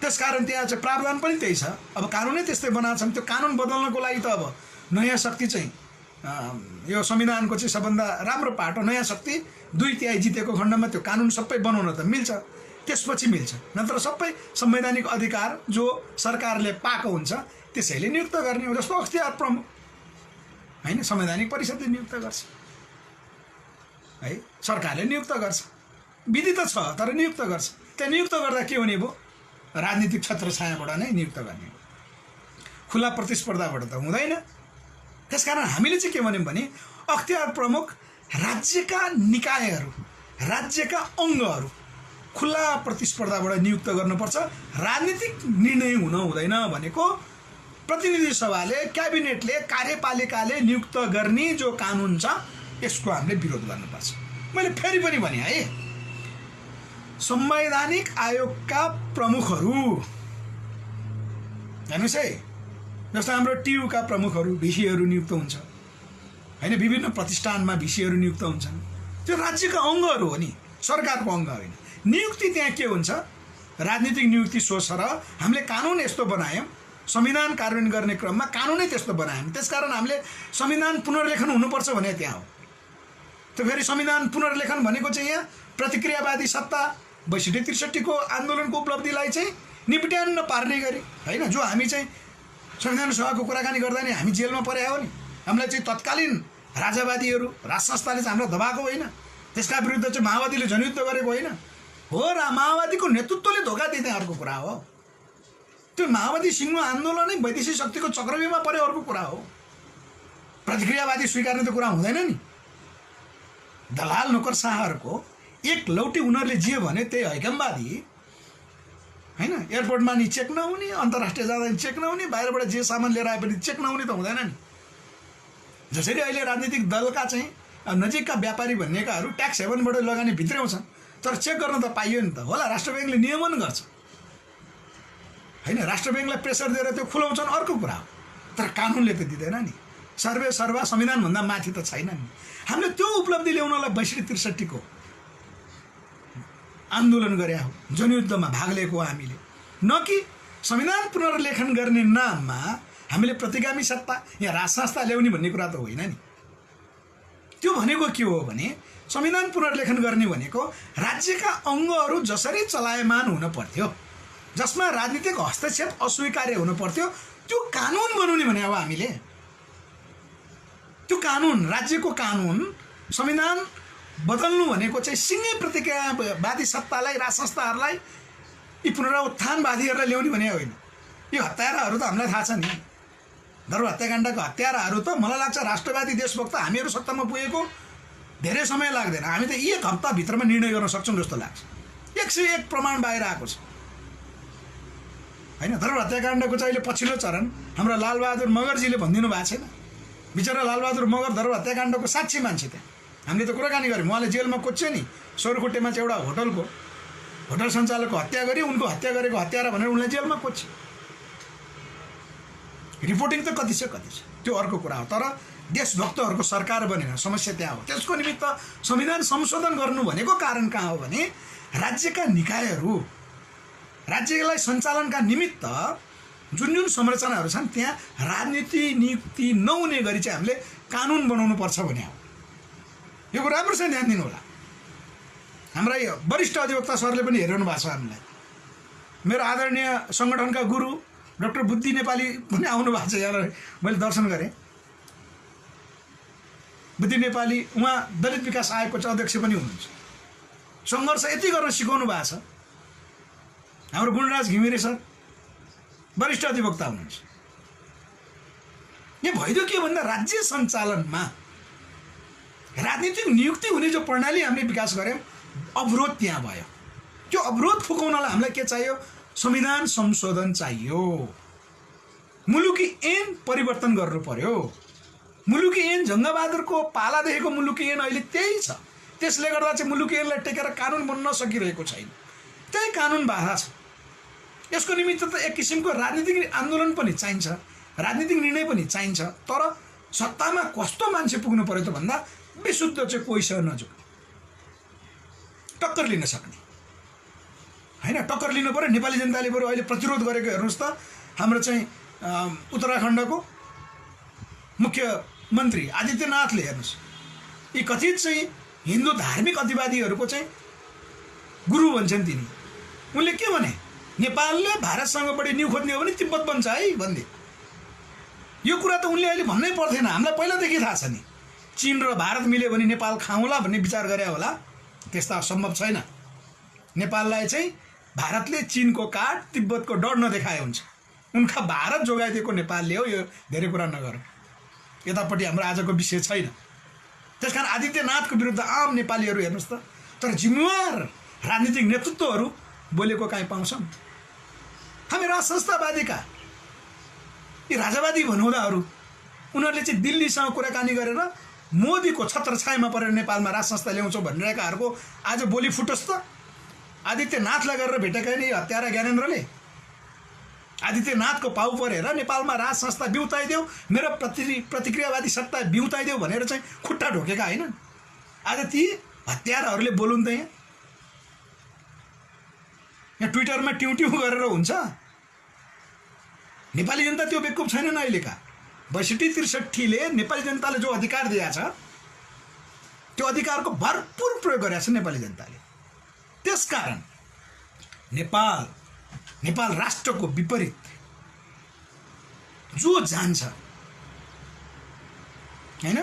त्यसकारण त्यहाँ चाहिँ प्रावधान पनि त्यही छ। अब कानुनै त्यस्तै बनाएको छन्, त्यो कानुन बदल्नको लागि त अब नयाँ शक्ति चाहिँ यो संविधानको चाहिँ सबभन्दा राम्रो पाटो नयाँ शक्ति 2/3 जितेको खण्डमा त्यो कानुन सबै बनाउन त मिल्छ, त्यसपछि मिल्छ। नत्र सबै संवैधानिक अधिकार जो सरकारले पाएको हुन्छ त्यसैले नियुक्त गर्ने हो। जस्तो अख्तियार प्रमुख होइन, संवैधानिक परिषदले नियुक्त गर्छ है, सरकारले नियुक्त गर्छ, विधि त छ तर नियुक्त गर्छ। त्यहाँ नियुक्त गर्दा के हुने भयो, राजनीतिक छत्रछायाबाट नै नियुक्त गर्ने, खुला प्रतिस्पर्धाबाट त हुँदैन। त्यसकारण हामीले चाहिँ के भन्यौँ भने अख्तियार प्रमुख राज्यका निकायहरू, राज्यका अङ्गहरू खुला प्रतिस्पर्धाबाट नियुक्त गर्नुपर्छ, राजनीतिक निर्णय हुन हुँदैन भनेको प्रतिनिधि सभाले, क्याबिनेटले, कार्यपालिकाले नियुक्त गर्ने जो कानुन छ यसको हामीले विरोध गर्नुपर्छ। मैले फेरि पनि भने है, संवैधानिक आयोगका प्रमुखहरू हेर्नुहोस् है, जस्तो हाम्रो टियुका प्रमुखहरू भिसीहरू नियुक्त हुन्छ होइन, विभिन्न प्रतिष्ठानमा भिसीहरू नियुक्त हुन्छन्, त्यो राज्यका अङ्गहरू हो नि, सरकारको अङ्ग होइन। नियुक्ति त्यहाँ के हुन्छ, राजनीतिक नियुक्ति सोच र हामीले कानुन यस्तो बनायौँ, संविधान कार्यान्वयन गर्ने क्रममा कानुनै त्यस्तो बनायौँ, त्यसकारण हामीले संविधान पुनर्लेखन हुनुपर्छ भने त्यहाँ हो। त्यो फेरि संविधान पुनर्लेखन भनेको चाहिँ यहाँ प्रतिक्रियावादी सत्ता 62-63 को आन्दोलनको उपलब्धिलाई चाहिँ निपट्यान्न पार्ने गरी होइन, जो हामी चाहिँ संविधान सभाको कुराकानी गर्दा नि हामी जेलमा परे हो नि। हामीलाई चाहिँ तत्कालीन राजावादीहरू राज संस्थाले चाहिँ हामीलाई दबाएको होइन, त्यसका विरुद्ध चाहिँ माओवादीले जनयुद्ध गरेको होइन हो। र माओवादीको नेतृत्वले धोका दिँदै अर्को कुरा हो। त्यो माओवादी सिङ्गो आन्दोलनै वैदेशिक शक्तिको चक्रव्यूहमा परे अर्को कुरा हो। प्रतिक्रियावादी स्वीकार्ने त कुरा हुँदैन नि। दलाल नोकरशाहहरूको एक लौटी उनीहरूले जियो भने त्यही हैकमवादी हैन। एयरपोर्टमा नि चेक नहुने, अन्तर्राष्ट्रिय जाँदा नि चेक नहुने, बाहिरबाट जे सामान लिएर आए पनि चेक नहुने त हुँदैन नि। जसरी अहिले राजनीतिक दलका चाहिँ नजिकका व्यापारी भन्नेकाहरू ट्याक्स हेभनबाट लगानी भित्र्याउँछन्, तर चेक गर्न त पाइयो नि त। होला राष्ट्र ब्याङ्कले नियमन गर्छ हैन, राष्ट्र ब्याङ्कलाई प्रेसर दिएर त्यो खुलाउँछन् अर्को कुरा हो, तर कानुनले त दिँदैन नि। सर्वे सर्वा संविधानभन्दा माथि त छैन नि। हामीले त्यो उपलब्धि ल्याउनलाई 62-63 को आन्दोलन गरे हो, जनयुद्धमा भाग लिएको हामीले, न कि संविधान पुनर्लेखन गर्ने नाममा हामीले प्रतिगामी सत्ता या राज संस्था ल्याउने भन्ने कुरा त होइन नि। त्यो भनेको के हो भने संविधान पुनर्लेखन गर्ने भनेको राज्यका अङ्गहरू जसरी चलायमान हुन पर्थ्यो, जसमा राजनीतिक हस्तक्षेप अस्वीकार्य हुन पर्थ्यो, त्यो कानुन बनाउने भने अब हामीले त्यो कानुन, राज्यको कानुन, संविधान बदल्नु भनेको चाहिँ सिङ्गै प्रतिक्रियावादी सत्तालाई, राज संस्थाहरूलाई, यी पुनरुत्थानवादीहरूलाई ल्याउने भने होइन। यो हत्याराहरू त हामीलाई थाहा छ नि। धर्म हत्याकाण्डको हत्याराहरू त मलाई लाग्छ राष्ट्रवादी देशभक्त हामीहरू सत्तामा पुगेको धेरै समय लाग्दैन। हामी त 1 हप्ताभित्रमा निर्णय गर्न सक्छौँ जस्तो लाग्छ। 101 प्रमाण बाहिर आएको छ हैन। धर्म हत्याकाण्डको चाहिँ अहिले पछिल्लो चरण हाम्रो लालबहादुर मगरजीले भनिदिनु भएको छैन। बिचरा लालबहादुर मगर धर्म हत्याकाण्डको साक्षी मान्छे त्यहाँ। हामीले त कुराकानी गऱ्यौँ, उहाँले जेलमा कोच्यो नि। सोरखुट्टेमा चाहिँ एउटा होटल सञ्चालकको हत्या गरी उनको हत्या गरेको हत्यारा भनेर उनलाई जेलमा कोच्यो। रिपोर्टिङ त कति छ त्यो अर्को कुरा हो, तर देशभक्तहरूको सरकार बनेन, समस्या त्यहाँ हो। त्यसको निमित्त संविधान संशोधन गर्नु भनेको कारण कहाँ हो भने राज्यका निकायहरू, राज्यलाई सञ्चालनका निमित्त जुन जुन संरचनाहरू छन् त्यहाँ राजनीति नियुक्ति नहुने गरी चाहिँ हामीले कानुन बनाउनु पर्छ भने हो। यो कुरा राम्रोसँग ध्यान दिनु होला। हाम्रा वरिष्ठ अधिवक्ता सरले पनि हेरिरहनु भएको छ हामीलाई। मेरो आदरणीय सङ्गठनका गुरु डाक्टर बुद्धि नेपाली पनि आउनु भएको छ यहाँ, मैले दर्शन गरेँ। बुद्धि नेपाली उहाँ दलित विकास आयोगको चाहिँ अध्यक्ष पनि हुनुहुन्छ। सङ्घर्ष यति गर्न सिकाउनु भएको छ। हाम्रो गुणराज घिमिरे सर वरिष्ठ अधिवक्ता हुनुहुन्छ। यो भइदियो के भन्दा राज्य सञ्चालनमा राजनीतिक नियुक्ति हुने जो प्रणाली हामीले विकास गऱ्यौँ, अवरोध त्यहाँ भयो। त्यो अवरोध फुकाउनलाई हामीलाई के चाहियो? संविधान संशोधन चाहियो। मुलुकी ऐन परिवर्तन गर्नु पर्यो। मुलुकी ऐन जङ्गबहादुरको पालादेखिको मुलुकी ऐन अहिले त्यही छ। त्यसले गर्दा चाहिँ मुलुकी ऐनलाई टेकेर कानुन बन्न सकिरहेको छैन। त्यही कानुन बाधा छ। यसको निमित्त त एक किसिमको राजनीतिक आन्दोलन पनि चाहिन्छ, राजनीतिक निर्णय पनि चाहिन्छ, तर सत्तामा कस्तो मान्छे पुग्नु पर्यो त भन्दा विशुद्ध चाहिँ कोहीसँग नजुक, टक्कर लिन सक्ने हैन। टक्कर लिनु पर्यो। नेपाली जनताले बरु अहिले प्रतिरोध गरेको हेर्नुहोस् त, हाम्रो चाहिँ उत्तराखण्डको मुख्यमन्त्री आदित्यनाथले हेर्नुहोस्, यी कथित चाहिँ हिन्दू धार्मिक अतिवादीहरूको चाहिँ गुरु भन्छन् तिनी। उनले के भने, नेपालले भारतसँग बढी न्यु खोज्ने हो भने तिब्बत बन्छ है भन्दै। यो कुरा त उनले अहिले भन्नै पर्थेन, हामीलाई पहिलादेखि थाहा छ नि। चीन र भारत मिल्यो भने नेपाल खाउँला भन्ने विचार गरे होला, त्यस्ता सम्भव छैन। नेपाललाई चाहिँ भारतले चीनको काठ तिब्बतको डर नदेखाए हुन्छ। उनका भारत जोगाइदिएको नेपालले हो, यो धेरै कुरा नगर। यतापट्टि हाम्रो आजको विषय छैन। त्यसकारण आदित्यनाथको विरुद्ध आम नेपालीहरू हेर्नुहोस् त, तर जिम्मेवार राजनीतिक नेतृत्वहरू बोलेको काहीँ पाउँछौँ? हामी राज संस्थावादीका यी राजावादी भनौँदाहरू उनीहरूले चाहिँ दिल्लीसँग कुराकानी गरेर मोदीको छत्रछायामा परेर नेपालमा राज संस्था ल्याउँछौँ भनिरहेकाहरूको आज बोली फुटोस् त। आदित्यनाथलाई गरेर भेटेका नि हत्यारा ज्ञानेन्द्रले आदित्यनाथको पाउ परेर नेपालमा राज संस्था बिउताइदेऊ, मेरो प्रतिक्रियावादी सत्ता बिउताइदेऊ भनेर चाहिँ खुट्टा ढोकेका होइन। आज ती हत्याराहरूले बोलुन् त यहाँ ट्विटरमा ट्यु गरेर हुन्छ? नेपाली जनता त्यो बेकुब छैनन् अहिलेका। 62-63ले नेपाली जनताले जो अधिकार दिएको छ त्यो अधिकारको भरपूर प्रयोग गरेको छ नेपाली जनताले। त्यसकारण नेपाल राष्ट्रको विपरीत जो जान्छ हैन।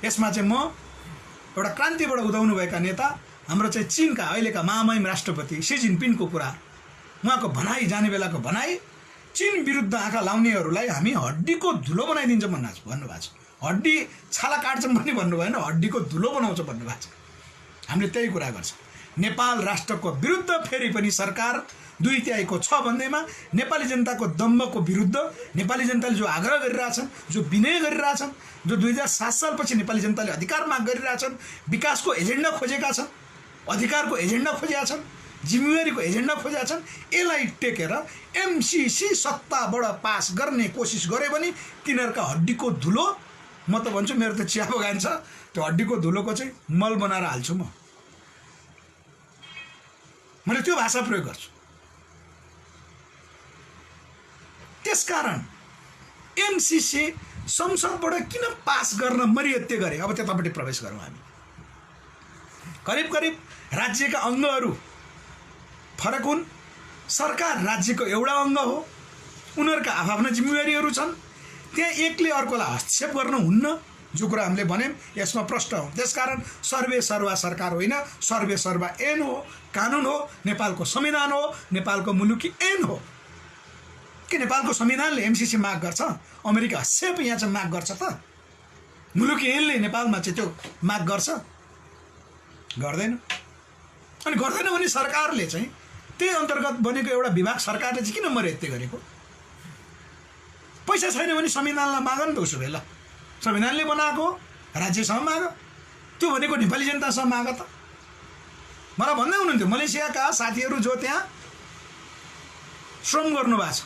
यसमा चाहिँ म एउटा क्रान्तिबाट उदाउनुभएका नेता हाम्रो चाहिँ चीनका अहिलेका महामहिम राष्ट्रपति सी जिनपिङको कुरा, उहाँको भनाइ, जाने बेलाको भनाइ, चीन विरुद्ध आँखा लाउनेहरूलाई हामी हड्डीको धुलो बनाइदिन्छौँ भन्नुभएको छ। हड्डी छाला काट्छौँ पनि भन्नु भएन, हड्डीको धुलो बनाउँछ भन्नुभएको छ। हामीले त्यही कुरा गर्छ। नेपाल राष्ट्रको विरुद्ध फेरि पनि सरकार 2/3 छ भन्दैमा नेपाली जनताको दम्भको विरुद्ध नेपाली जनताले जो आग्रह गरिरहेछन्, जो विनय गरिरहेछन्, जो 2007 सालपछि नेपाली जनताले अधिकार माग गरिरहेछन्, विकासको एजेन्डा खोजेका छन्, अधिकारको एजेन्डा खोजेका छन्, जिम्मेवारीको एजेन्डा खोजेका छन्, यसलाई टेकेर एमसीसी सत्ताबाट पास गर्ने कोसिस गरे भने तिनीहरूका हड्डीको धुलो, म त भन्छु मेरो त चिया बगान छ, त्यो हड्डीको धुलोको चाहिँ मल बनाएर हाल्छु म। मैले त्यो भाषा प्रयोग गर्छु। त्यसकारण एमसीसी संसदबाट किन पास गर्न मरियत्ते गरे? अब त्यतापट्टि प्रवेश गरौँ हामी। करिब करिब राज्यका अङ्गहरू फरक हुन्। सरकार राज्यको एउटा अङ्ग हो, उनीहरूका आफ्ना जिम्मेवारीहरू छन्। त्यहाँ एकले अर्कोलाई हस्तक्षेप गर्न हुन्न, जो कुरा हामीले भन्यौँ यसमा प्रष्ट हौँ। त्यसकारण सर्वे सर्वा सरकार होइन, सर्वे सर्वा ऐन हो, कानुन हो, नेपालको संविधान हो, नेपालको मुलुकी ऐन हो। के नेपालको संविधानले एमसीसी माग गर्छ? अमेरिका हस्तक्षेप यहाँ चाहिँ माग गर्छ त? मुलुकी ऐनले नेपालमा चाहिँ त्यो माग गर्छ? गर्दैन। अनि गर्दैन भने सरकारले चाहिँ त्यही अन्तर्गत बनेको एउटा विभाग सरकारले चाहिँ किन मर्यादा गरेको? पैसा छैन भने संविधानलाई माग नि त। उसो भए ल, संविधानले बनाएको राज्यसँग माग, त्यो भनेको नेपाली जनतासँग माग त। मलाई भन्दै हुनुहुन्थ्यो मलेसियाका साथीहरू जो त्यहाँ श्रम गर्नुभएको छ,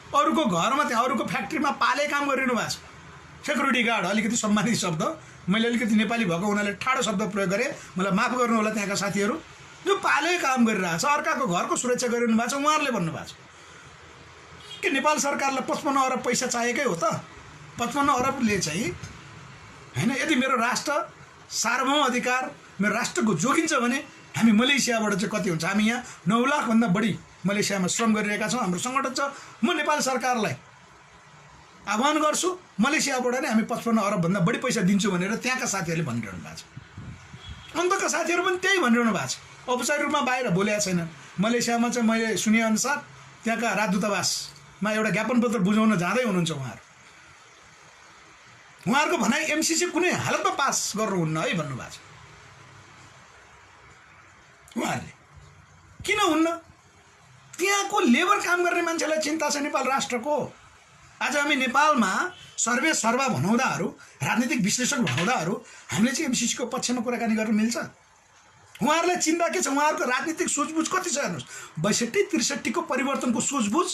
अरूको घरमा, त्यहाँ अरूको फ्याक्ट्रीमा पाले काम गरिरहनु भएको छ, सेक्युरिटी गार्ड, अलिकति सम्मानित शब्द, मैले अलिकति नेपाली भएको हुनाले ठाडो शब्द प्रयोग गरेँ, मलाई माफ गर्नु होला त्यहाँका साथीहरू, जो पाले काम गरिरहेको छ, अर्काको घरको सुरक्षा गरिरहनु भएको छ, उहाँहरूले भन्नुभएको छ कि नेपाल सरकारलाई 55 अरब पैसा चाहिएकै हो त। 55 अरबले चाहिँ हैन, यदि मेरो राष्ट्र सार्वभौम अधिकार, मेरो राष्ट्रको जोगिन्छ भने हामी मलेसियाबाट चाहिँ कति हुन्छ? हामी यहाँ 9 लाखभन्दा बढी मलेसियामा श्रम गरिरहेका छौँ, हाम्रो सङ्गठन छ। म नेपाल सरकारलाई आह्वान गर्छु, मलेसियाबाट नै हामी 55 अरबभन्दा बढी पैसा दिन्छु भनेर त्यहाँका साथीहरूले भनिरहनु भएको छ। अन्तका साथीहरू पनि त्यही भनिरहनु भएको छ, औपचारिक रूपमा बाहिर बोलेका छैन। मलेसियामा चाहिँ मैले सुनेअनुसार त्यहाँका राजदूतावासमा एउटा ज्ञापन पत्र बुझाउन जाँदै हुनुहुन्छ उहाँहरू। उहाँहरूको भनाइ एमसीसी कुनै हालतमा पास गर्नुहुन्न है भन्नुभएको छ। उहाँहरूले किन हुन्न? त्यहाँको लेबर काम गर्ने मान्छेलाई चिन्ता छ नेपाल राष्ट्रको। आज हामी नेपालमा सर्वे सर्वा भनाउँदाहरू, राजनीतिक विश्लेषक भनाउँदाहरू हामीले चाहिँ एमसीसीको पक्षमा कुराकानी गर्न मिल्छ? उहाँहरूलाई चिन्ता के छ? उहाँहरूको राजनीतिक सोचबुझ कति छ हेर्नुहोस्। 62-63 को परिवर्तनको सोचबुझ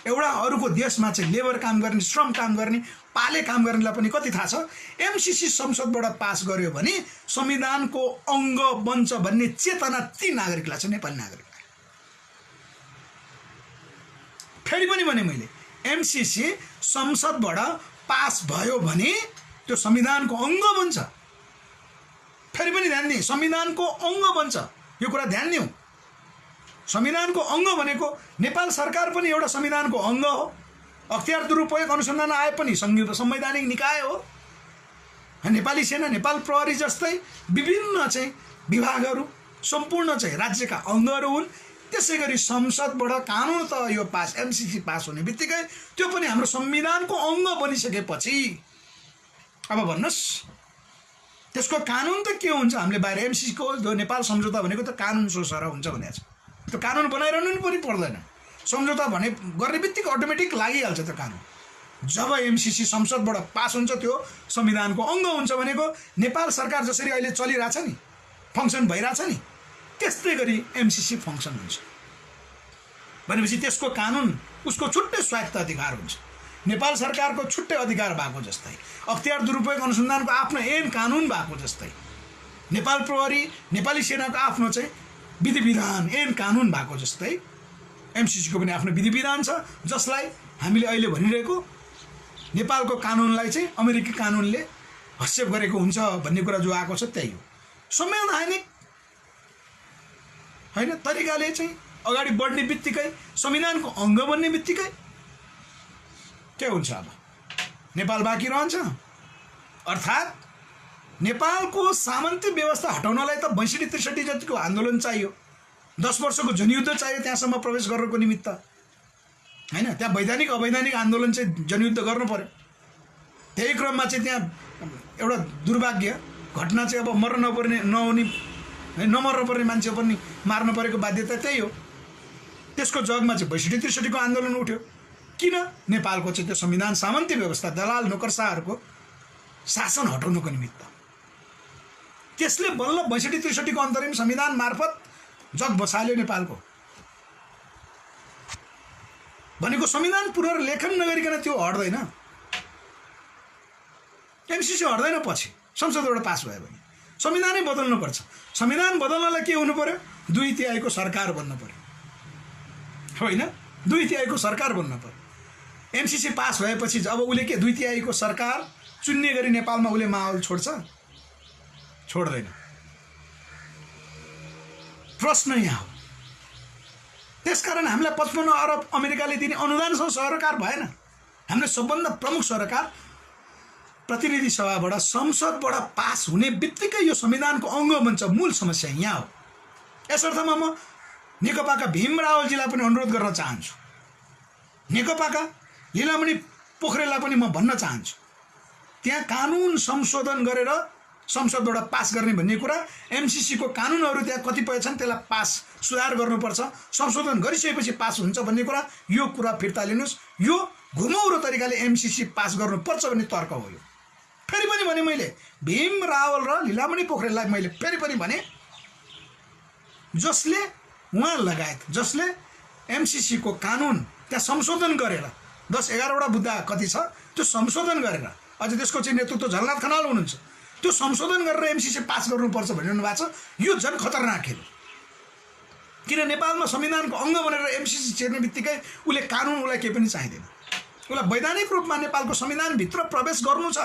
एउटा अरूको देशमा चाहिँ लेबर काम गर्ने, श्रम काम गर्ने, पाले काम गर्नेलाई पनि कति थाहा छ? एमसीसी संसदबाट पास गर्यो भने संविधानको अङ्ग बन्छ भन्ने चेतना ती नागरिकलाई छ, नेपाली नागरिकलाई। फेरि पनि भने मैले, एमसीसी संसदबाट पास भयो भने त्यो संविधानको अङ्ग बन्छ। फेरि पनि ध्यान दिए, संविधानको अङ्ग बन्छ, यो कुरा ध्यान दिउँ। संविधानको अङ्ग भनेको नेपाल सरकार पनि एउटा संविधानको अङ्ग हो। अख्तियार दुरुपयोग अनुसन्धान आयोग पनि संवैधानिक निकाय हो। नेपाली सेना, नेपाल प्रहरी जस्तै विभिन्न चाहिँ विभागहरू सम्पूर्ण चाहिँ राज्यका अङ्गहरू हुन्। त्यसै गरी संसदबाट कानुन त यो पास, एमसीसी पास हुने बित्तिकै त्यो पनि हाम्रो संविधानको अङ्ग बनिसकेपछि अब भन्नुहोस् त्यसको कानुन त के हुन्छ? हामीले बाहिर एमसीसीको जो नेपाल सम्झौता भनेको त कानुन सोसर हुन्छ भनेको छ। त्यो कानुन बनाइरहनु पनि पर्दैन। सम्झौता भने गर्ने बित्तिकै अटोमेटिक लागिहाल्छ त्यो कानुन। जब एमसीसी संसदबाट पास हुन्छ त्यो संविधानको अङ्ग हुन्छ भनेको नेपाल सरकार जसरी अहिले चलिरहेछ नि, फङ्सन भइरहेछ नि, त्यस्तै गरी एमसीसी फङ्सन हुन्छ भनेपछि त्यसको कानुन उसको छुट्टै स्वायत्त अधिकार हुन्छ। नेपाल सरकारको छुट्टै अधिकार भएको जस्तै, अख्तियार दुरुपयोग अनुसन्धानको आफ्नो ऐन कानुन भएको जस्तै, नेपाल प्रहरी, नेपाली सेनाको आफ्नो चाहिँ विधि विधान ऐन कानुन भएको जस्तै एमसीसीको पनि आफ्नो विधि विधान छ, जसलाई हामीले अहिले भनिरहेको नेपालको कानुनलाई चाहिँ अमेरिकी कानुनले हस्तक्षेप गरेको हुन्छ भन्ने कुरा जो आएको छ त्यही हो। संवैधानिक हैन तरिकाले चाहिँ अगाडि बढ्ने बित्तिकै, संविधानको अङ्ग बन्ने बित्तिकै के हुन्छ? अब नेपाल बाँकी रहन्छ। अर्थात् नेपालको सामन्ती व्यवस्था हटाउनलाई त 62-63 जतिको आन्दोलन चाहियो, 10 वर्षको जनयुद्ध चाहियो त्यहाँसम्म प्रवेश गर्नको निमित्त, हैन? त्यहाँ वैधानिक अवैधानिक आन्दोलन चाहिँ जनयुद्ध गर्नु पर्यो। त्यही क्रममा चाहिँ त्यहाँ एउटा दुर्भाग्य घटना चाहिँ अब मर्न नपर्ने नमर्न पर्ने मान्छे पनि मार्न परेको बाध्यता त्यही हो। त्यसको जगमा चाहिँ 62-63 को आन्दोलन उठ्यो। किन? नेपालको चाहिँ त्यो संविधान सामन्ती व्यवस्था दलाल नोकरसाहरूको शासन हटाउनको निमित्त। त्यसले बल्ल 62-63 को अन्तरिम संविधान मार्फत जग बसाल्यो नेपालको। भनेको संविधान पुनर्लेखन नगरिकन त्यो हट्दैन। एमसीसी हट्दैन। पछि संसदबाट पास भयो भने संविधानै बदल्नु पर्छ। संविधान बदल्नलाई के हुनु पर्यो? 2/3 को सरकार बन्न पर्यो, होइन? 2/3 को सरकार बन्न पर्यो। एमसीसी पास भएपछि अब उसले के 2/3 को सरकार चुन्ने गरी नेपालमा उसले माहौल छोड्छ? छोड्दैन। प्रश्न यहाँ हो। त्यसकारण हामीलाई 55 अरब अमेरिकाले दिने अनुदानसँग सरोकार भएन। हामीले सबभन्दा प्रमुख सरोकार प्रतिनिधि सभाबाट संसदबाट पास हुने बित्तिकै यो संविधानको अङ्ग बन्छ। मूल समस्या यहाँ हो। यस अर्थमा म नेकपाका भीम रावलजीलाई पनि अनुरोध गर्न चाहन्छु, नेकपाका लीलामणि पोखरेललाई पनि म भन्न चाहन्छु, त्यहाँ कानुन संशोधन गरेर संसदबाट पास गर्ने भन्ने कुरा, एमसीसी को कानुनहरू त्यहाँ कतिपय छन् त्यसलाई पास सुधार गर्नुपर्छ, संशोधन गरिसकेपछि पास हुन्छ भन्ने कुरा, यो कुरा फिर्ता लिनुहोस्। यो घुमौरो तरिकाले एमसीसी पास गर्नुपर्छ भन्ने तर्क हो। यो फेरि पनि भने मैले भीम रावल र लीलामणि पोखरेललाई मैले फेरि पनि भने, जसले उहाँ लगायत जसले एमसीसी को कानुन त्यहाँ संशोधन गरेर 10-11 वटा मुद्दा कति छ त्यो संशोधन गरेर, अझ त्यसको चाहिँ नेतृत्व झलनाथ खनाल हुनुहुन्छ, त्यो संशोधन गरेर एमसीसी पास गर्नुपर्छ भनिरहनु भएको छ। यो झन् खतरनाक खेल। किन नेपालमा संविधानको अङ्ग बनेर एमसीसी छिर्ने बित्तिकै उसले कानुन उसलाई केही पनि चाहिँदैन। उसलाई वैधानिक रूपमा नेपालको संविधानभित्र प्रवेश गर्नु छ,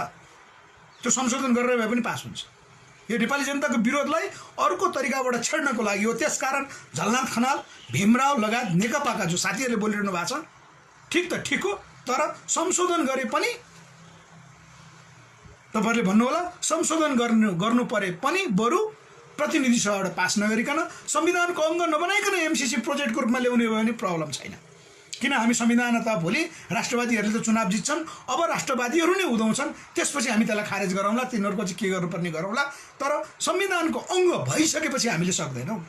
त्यो संशोधन गरेर भए पनि पास हुन्छ। यो नेपाली जनताको विरोधलाई अर्को तरिकाबाट छेड्नको लागि हो। त्यसकारण झलनाथ खनाल, भीमराव लगायत नेकपाका जो साथीहरूले बोलिरहनु भएको छ, ठिक त ठिक हो, तर संशोधन गरे पनि तपाईहरुले भन्नुहोला संशोधन गर्नु परे पनि बरु प्रतिनिधि सभाबाट पास नगरिकन संविधानको अङ्ग नबनाइकन एमसीसी प्रोजेक्टको रूपमा ल्याउने हो भने प्रब्लम छैन। किन हामी संविधान त भोलि राष्ट्रवादीहरूले त चुनाव जित्छन्, अब राष्ट्रवादीहरू नै उदाउँछन्, त्यसपछि हामी त्यसलाई खारेज गरौँला, तिनीहरूको चाहिँ के गर्नुपर्ने गरौँला। तर संविधानको अङ्ग भइसकेपछि हामीले सक्दैनौँ।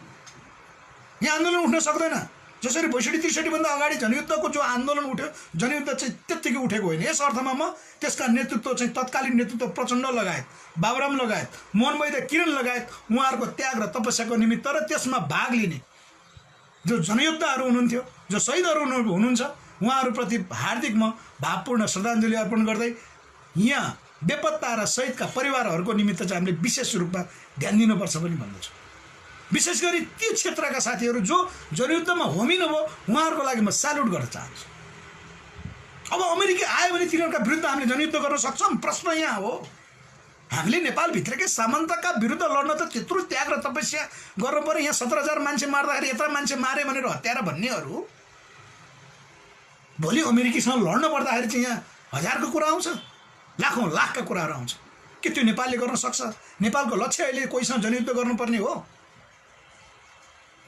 यहाँ आन्दोलन उठ्न सक्दैन। जसरी 62-63 भन्दा अगाडि जनयुद्धको जो आन्दोलन उठ्यो, जनयुद्ध चाहिँ त्यत्तिकै उठेको होइन। यस अर्थमा म त्यसका नेतृत्व चाहिँ तत्कालीन नेतृत्व प्रचण्ड लगायत, बाबुराम लगायत, मोहन वैद्य, किरण लगायत उहाँहरूको त्याग र तपस्याको निमित्त र त्यसमा भाग लिने जो जनयोद्धाहरू हुनुहुन्थ्यो, जो शहीदहरू हुनुहुन्छ, उहाँहरूप्रति हार्दिक म भावपूर्ण श्रद्धाञ्जली अर्पण गर्दै यहाँ बेपत्ता र शहीदका परिवारहरूको निमित्त चाहिँ हामीले विशेष रूपमा ध्यान दिनुपर्छ पनि भन्दछु। विशेष गरी ती क्षेत्रका साथीहरू जो जनयुद्धमा होमिनु भयो, उहाँहरूको लागि म स्यालुट गर्न चाहन्छु। अब अमेरिकी आयो भने तिनीहरूका विरुद्ध हामीले जनयुद्ध गर्न सक्छौँ? प्रश्न यहाँ हो। हामीले नेपालभित्रकै सामन्तका विरुद्ध लड्न त त्यत्रो त्याग र तपस्या गर्नु पर्यो। यहाँ 17,000 मान्छे मार्दाखेरि यत्रो मान्छे मारे भनेर हत्यारा भन्नेहरू भोलि अमेरिकीसँग लड्न पर्दाखेरि चाहिँ यहाँ हजारको कुरा आउँछ, लाखौँ लाखका कुराहरू आउँछ। के त्यो नेपालले गर्न सक्छ? नेपालको लक्ष्य अहिले कोहीसँग जनयुद्ध गर्नुपर्ने हो?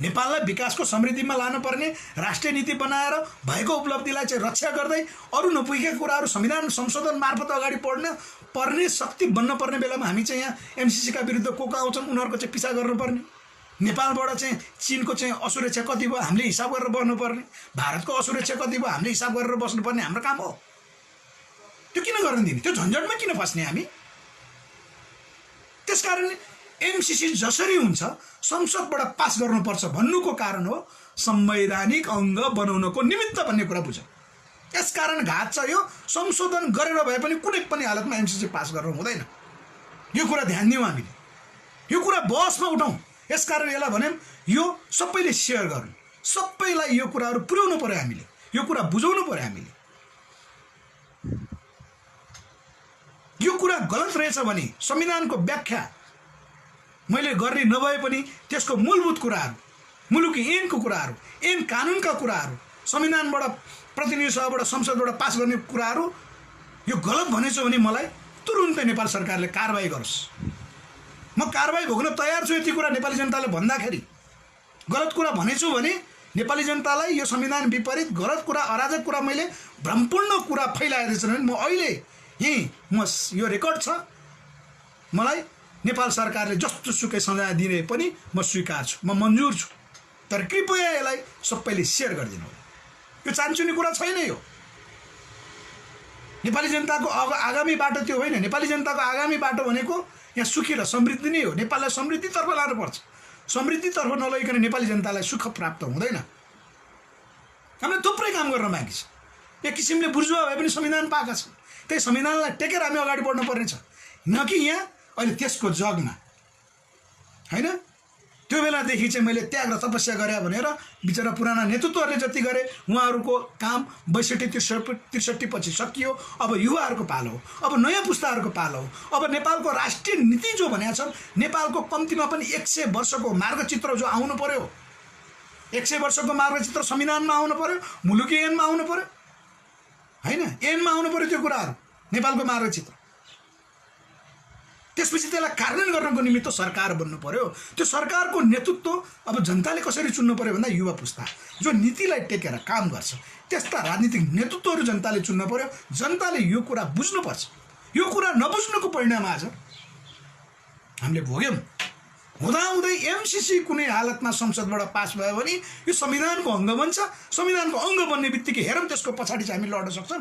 नेपाललाई विकासको समृद्धिमा लानुपर्ने राष्ट्रिय नीति बनाएर भएको उपलब्धिलाई चाहिँ रक्षा गर्दै अरू नपुगेका कुराहरू संविधान संशोधन मार्फत अगाडि बढ्न पर्ने शक्ति बन्न पर्ने बेलामा हामी चाहिँ यहाँ एमसीसीका विरुद्ध को आउँछन् उनीहरूको चाहिँ पिछा गर्नुपर्ने। नेपालबाट चाहिँ चीनको चाहिँ असुरक्षा कति भयो हामीले हिसाब गरेर बस्नुपर्ने, भारतको असुरक्षा कति भयो हामीले हिसाब गरेर बस्नुपर्ने हाम्रो काम हो। त्यो किन गर्न दिने? त्यो झन्झटमा किन फस्ने हामी? त्यसकारण एमसीसी जसरी हुन्छ संसदबाट पास गर्नुपर्छ भन्नुको कारण हो संवैधानिक अङ्ग बनाउनको निमित्त भन्ने कुरा बुझ। यसकारण घात छ यो। संशोधन गरेर भए पनि कुनै पनि हालतमा एमसीसी पास गर्नु हुँदैन। यो कुरा ध्यान दिउँ हामीले, यो कुरा बहसमा उठाउँ। यसकारण यसलाई भने यो सबैले सेयर गर्नु, सबैलाई यो कुराहरू पुर्याउनु पर्यो, हामीले यो कुरा बुझाउनु पर्यो। हामीले यो कुरा गलत रहेछ भने संविधानको व्याख्या मैले गर्ने नभए पनि त्यसको मूलभूत कुराहरू, मुलुकी ऐनको कुराहरू, ऐन कानुनका कुराहरू, संविधानबाट प्रतिनिधि सभाबाट संसदबाट पास गर्ने कुराहरू यो गलत भनेछु भने मलाई तुरुन्तै नेपाल सरकारले कारबाही गरोस्। म कारबाही भोग्न तयार छु। यति कुरा नेपाली जनताले भन्दाखेरि गलत कुरा भनेछु भने नेपाली जनतालाई यो संविधान विपरीत गलत कुरा अराजक कुरा मैले भ्रमपूर्ण कुरा फैलाएछु भने म अहिले यहीँ यो रेकर्ड छ, मलाई नेपाल सरकारले जस्तो सुकै सजाय दिने पनि म स्वीकार छु, म मन्जुर छु। तर कृपया यसलाई सबैले सेयर गरिदिनु। यो चान्चुने कुरा छैन। यो नेपाली जनताको आगामी बाटो त्यो होइन। नेपाली जनताको आगामी बाटो भनेको यहाँ सुखी र समृद्धि नै हो। नेपाललाई समृद्धितर्फ लानुपर्छ। समृद्धितर्फ नलगिकन नेपाली जनतालाई सुख प्राप्त हुँदैन। हामीले थुप्रै काम गर्न बाँकी छ। एक किसिमले बुर्जुवा भए पनि संविधान पाएका छन्। त्यही संविधानलाई टेकेर हामी अगाडि बढ्नुपर्ने छ, न कि यहाँ अहिले त्यसको जगमा होइन। त्यो बेलादेखि चाहिँ मैले त्याग र तपस्या गरेँ भनेर बिचरा पुराना नेतृत्वहरूले जति गरे उहाँहरूको काम 62-63 पछि सकियो। अब युवाहरूको पालो हो, अब नयाँ पुस्ताहरूको पालो हो। अब नेपालको राष्ट्रिय नीति जो भनेको छ, नेपालको कम्तीमा पनि 100 वर्षको मार्गचित्र जो आउनु पर्यो, 100 वर्षको मार्गचित्र संविधानमा आउनु पर्यो, मुलुकी ऐनमा आउनु पर्यो होइन, ऐनमा आउनु पर्यो त्यो कुराहरू, नेपालको मार्गचित्र। त्यसपछि त्यसलाई कार्यान्वयन गर्नको निमित्त सरकार बन्नु पर्यो। त्यो सरकारको नेतृत्व अब जनताले कसरी चुन्नु पर्यो भन्दा युवा पुस्ता जो नीतिलाई टेकेर काम गर्छ, त्यस्ता राजनीतिक नेतृत्वहरू जनताले चुन्नु पर्यो। जनताले यो कुरा बुझ्नुपर्छ। यो कुरा नबुझ्नुको परिणाम आज हामीले भोग्यौँ। हुँदाहुँदै एमसीसी कुनै हालतमा संसदबाट पास भयो भने यो संविधानको अङ्ग बन्छ। संविधानको अङ्ग बन्ने बित्तिकै हेरौँ त्यसको पछाडि चाहिँ हामी लड्न सक्छौँ।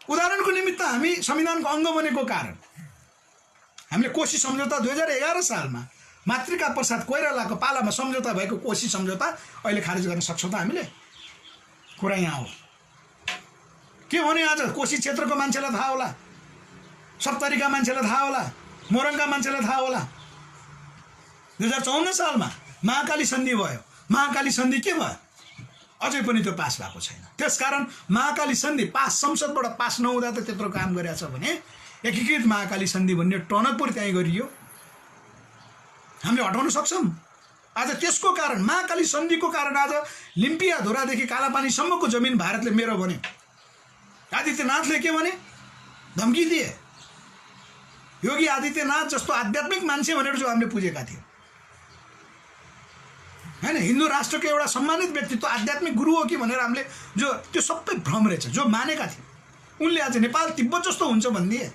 उदाहरणको निमित्त हामी संविधानको अङ्ग बनेको कारण हामीले कोशी सम्झौता 2011 सालमा मातृका प्रसाद कोइरालाको पालामा सम्झौता भएको कोशी सम्झौता अहिले खारेज गर्न सक्छौँ त हामीले? कुरा यहाँ हो। के भने आज कोशी क्षेत्रको मान्छेलाई थाहा होला, सप्तरीका मान्छेलाई थाहा होला, मोरङका मान्छेलाई थाहा होला। 2054 सालमा महाकाली सन्धि भयो। महाकाली सन्धि के भयो? अझै पनि त्यो पास भएको छैन। त्यसकारण महाकाली सन्धि पास, संसदबाट पास नहुँदा त त्यत्रो काम गरेछ भने एकीकृत महाकाली सन्धि भन्ने टनकपुर त्यहीँ गरियो। हामीले हटाउन सक्छौँ। आज त्यसको कारण, महाकाली सन्धिको कारण आज लिम्पियाधुरादेखि कालापानीसम्मको जमिन भारतले मेरो भन्यो। आदित्यनाथले के भने? धम्की दिए। योगी आदित्यनाथ जस्तो आध्यात्मिक मान्छे भनेर जो हामीले पुजेका थियौँ होइन, हिन्दू राष्ट्रको एउटा सम्मानित व्यक्तित्व आध्यात्मिक गुरु हो कि भनेर हामीले जो त्यो सबै भ्रम रहेछ जो मानेका थियौँ, उनले आज नेपाल तिब्बत जस्तो हुन्छ भनिदिए।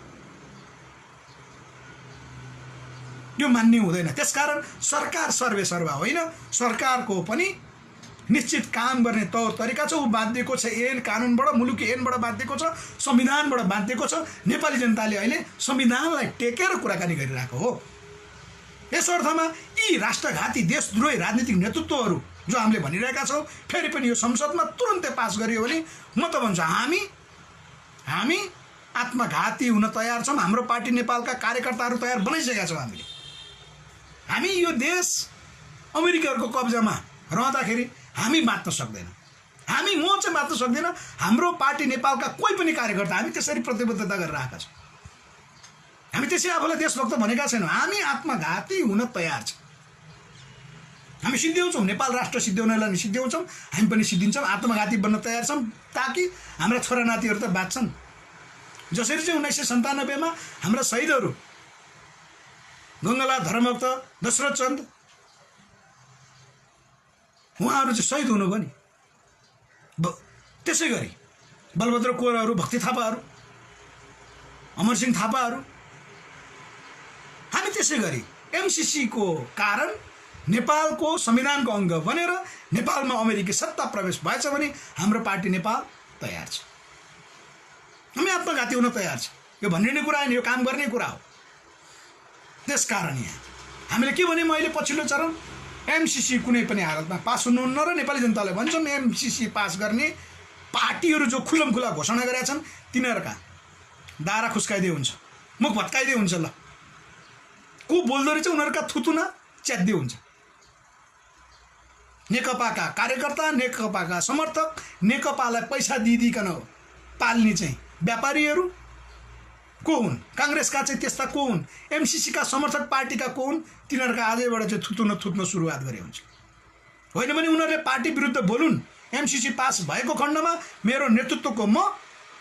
यो मान्ने हुँदैन। त्यसकारण सरकार सर्वेसर्वा होइन। सरकारको पनि निश्चित काम गर्ने तौर तरिका छ। ऊ बाँधिएको छ ऐन कानुनबाट, मुलुकी ऐनबाट बाँधिएको छ, संविधानबाट बाँधिएको छ। नेपाली जनताले अहिले संविधानलाई टेकेर कुराकानी गरिरहेको हो। यस अर्थमा यी राष्ट्रघाती देशद्रोही राजनीतिक नेतृत्वहरू जो हामीले भनिरहेका छौँ, फेरि पनि यो संसदमा तुरुन्तै पास गरियो भने म त भन्छु हामी आत्मघाती हुन तयार छौँ। हाम्रो पार्टी नेपालका कार्यकर्ताहरू तयार बनाइसकेका छौँ। हामी यो देश अमेरिकाहरूको कब्जामा रहँदाखेरि हामी बाँच्न सक्दैनौँ। म चाहिँ बाँच्न सक्दैन। हाम्रो पार्टी नेपालका कोही पनि कार्यकर्ता हामी त्यसरी प्रतिबद्धता गरिरहेका छौँ। हामी त्यसै आफूलाई देशभक्त भनेका छैनौँ। हामी आत्मघाती हुन तयार छौँ। हामी सिद्ध्याउँछौँ, नेपाल राष्ट्र सिद्ध्याउनलाई सिद्ध्याउँछौँ, हामी पनि सिद्धिन्छौँ। आत्मघाती बन्न तयार छौँ ताकि हाम्रा छोरानातीहरू त बाँच्छन्। जसरी चाहिँ 1997 हाम्रा शहीदहरू गङ्गालाल धर्मभक्त, दशरथ चन्द, उहाँहरू चाहिँ शहीद हुनुभयो नि। त्यसै गरी बलभद्र कोरहरू, भक्ति थापाहरू, अमरसिंह थापाहरू, हामी त्यसै गरी एमसीसीको कारण नेपालको संविधानको अङ्ग बनेर नेपालमा अमेरिकी सत्ता प्रवेश भएछ भने हाम्रो पार्टी नेपाल तयार छ। हामी आत्मघाती हुन तयार छ। यो भन्ने कुरा होइन, यो काम गर्ने कुरा हो। त्यसकारण यहाँ हामीले के भने, मैले पछिल्लो चरण एमसीसी कुनै पनि हालतमा पास हुनुहुन्न र नेपाली जनताले भन्छौँ एमसीसी पास गर्ने पार्टीहरू जो खुल्लमखुल्ला घोषणा गरेका छन् तिनीहरूका दारा खुस्काइदिए हुन्छ, मुख भत्काइदिए हुन्छ। ल को बोल्दो रहेछ उनीहरूका थुतुना च्याद्दिए हुन्छ। नेकपाका कार्यकर्ता, नेकपाका समर्थक, नेकपालाई पैसा दिइदिकन पाल्ने चाहिँ व्यापारीहरू को हुन्? काङ्ग्रेसका चाहिँ त्यस्ता को हुन्? एमसीसीका समर्थक पार्टीका को हुन्? तिनीहरूका आजैबाट चाहिँ थुत्न सुरुवात गरे हुन्छ। होइन भने उनीहरूले पार्टी विरुद्ध बोलुन्। एमसीसी पास भएको खण्डमा मेरो नेतृत्वको म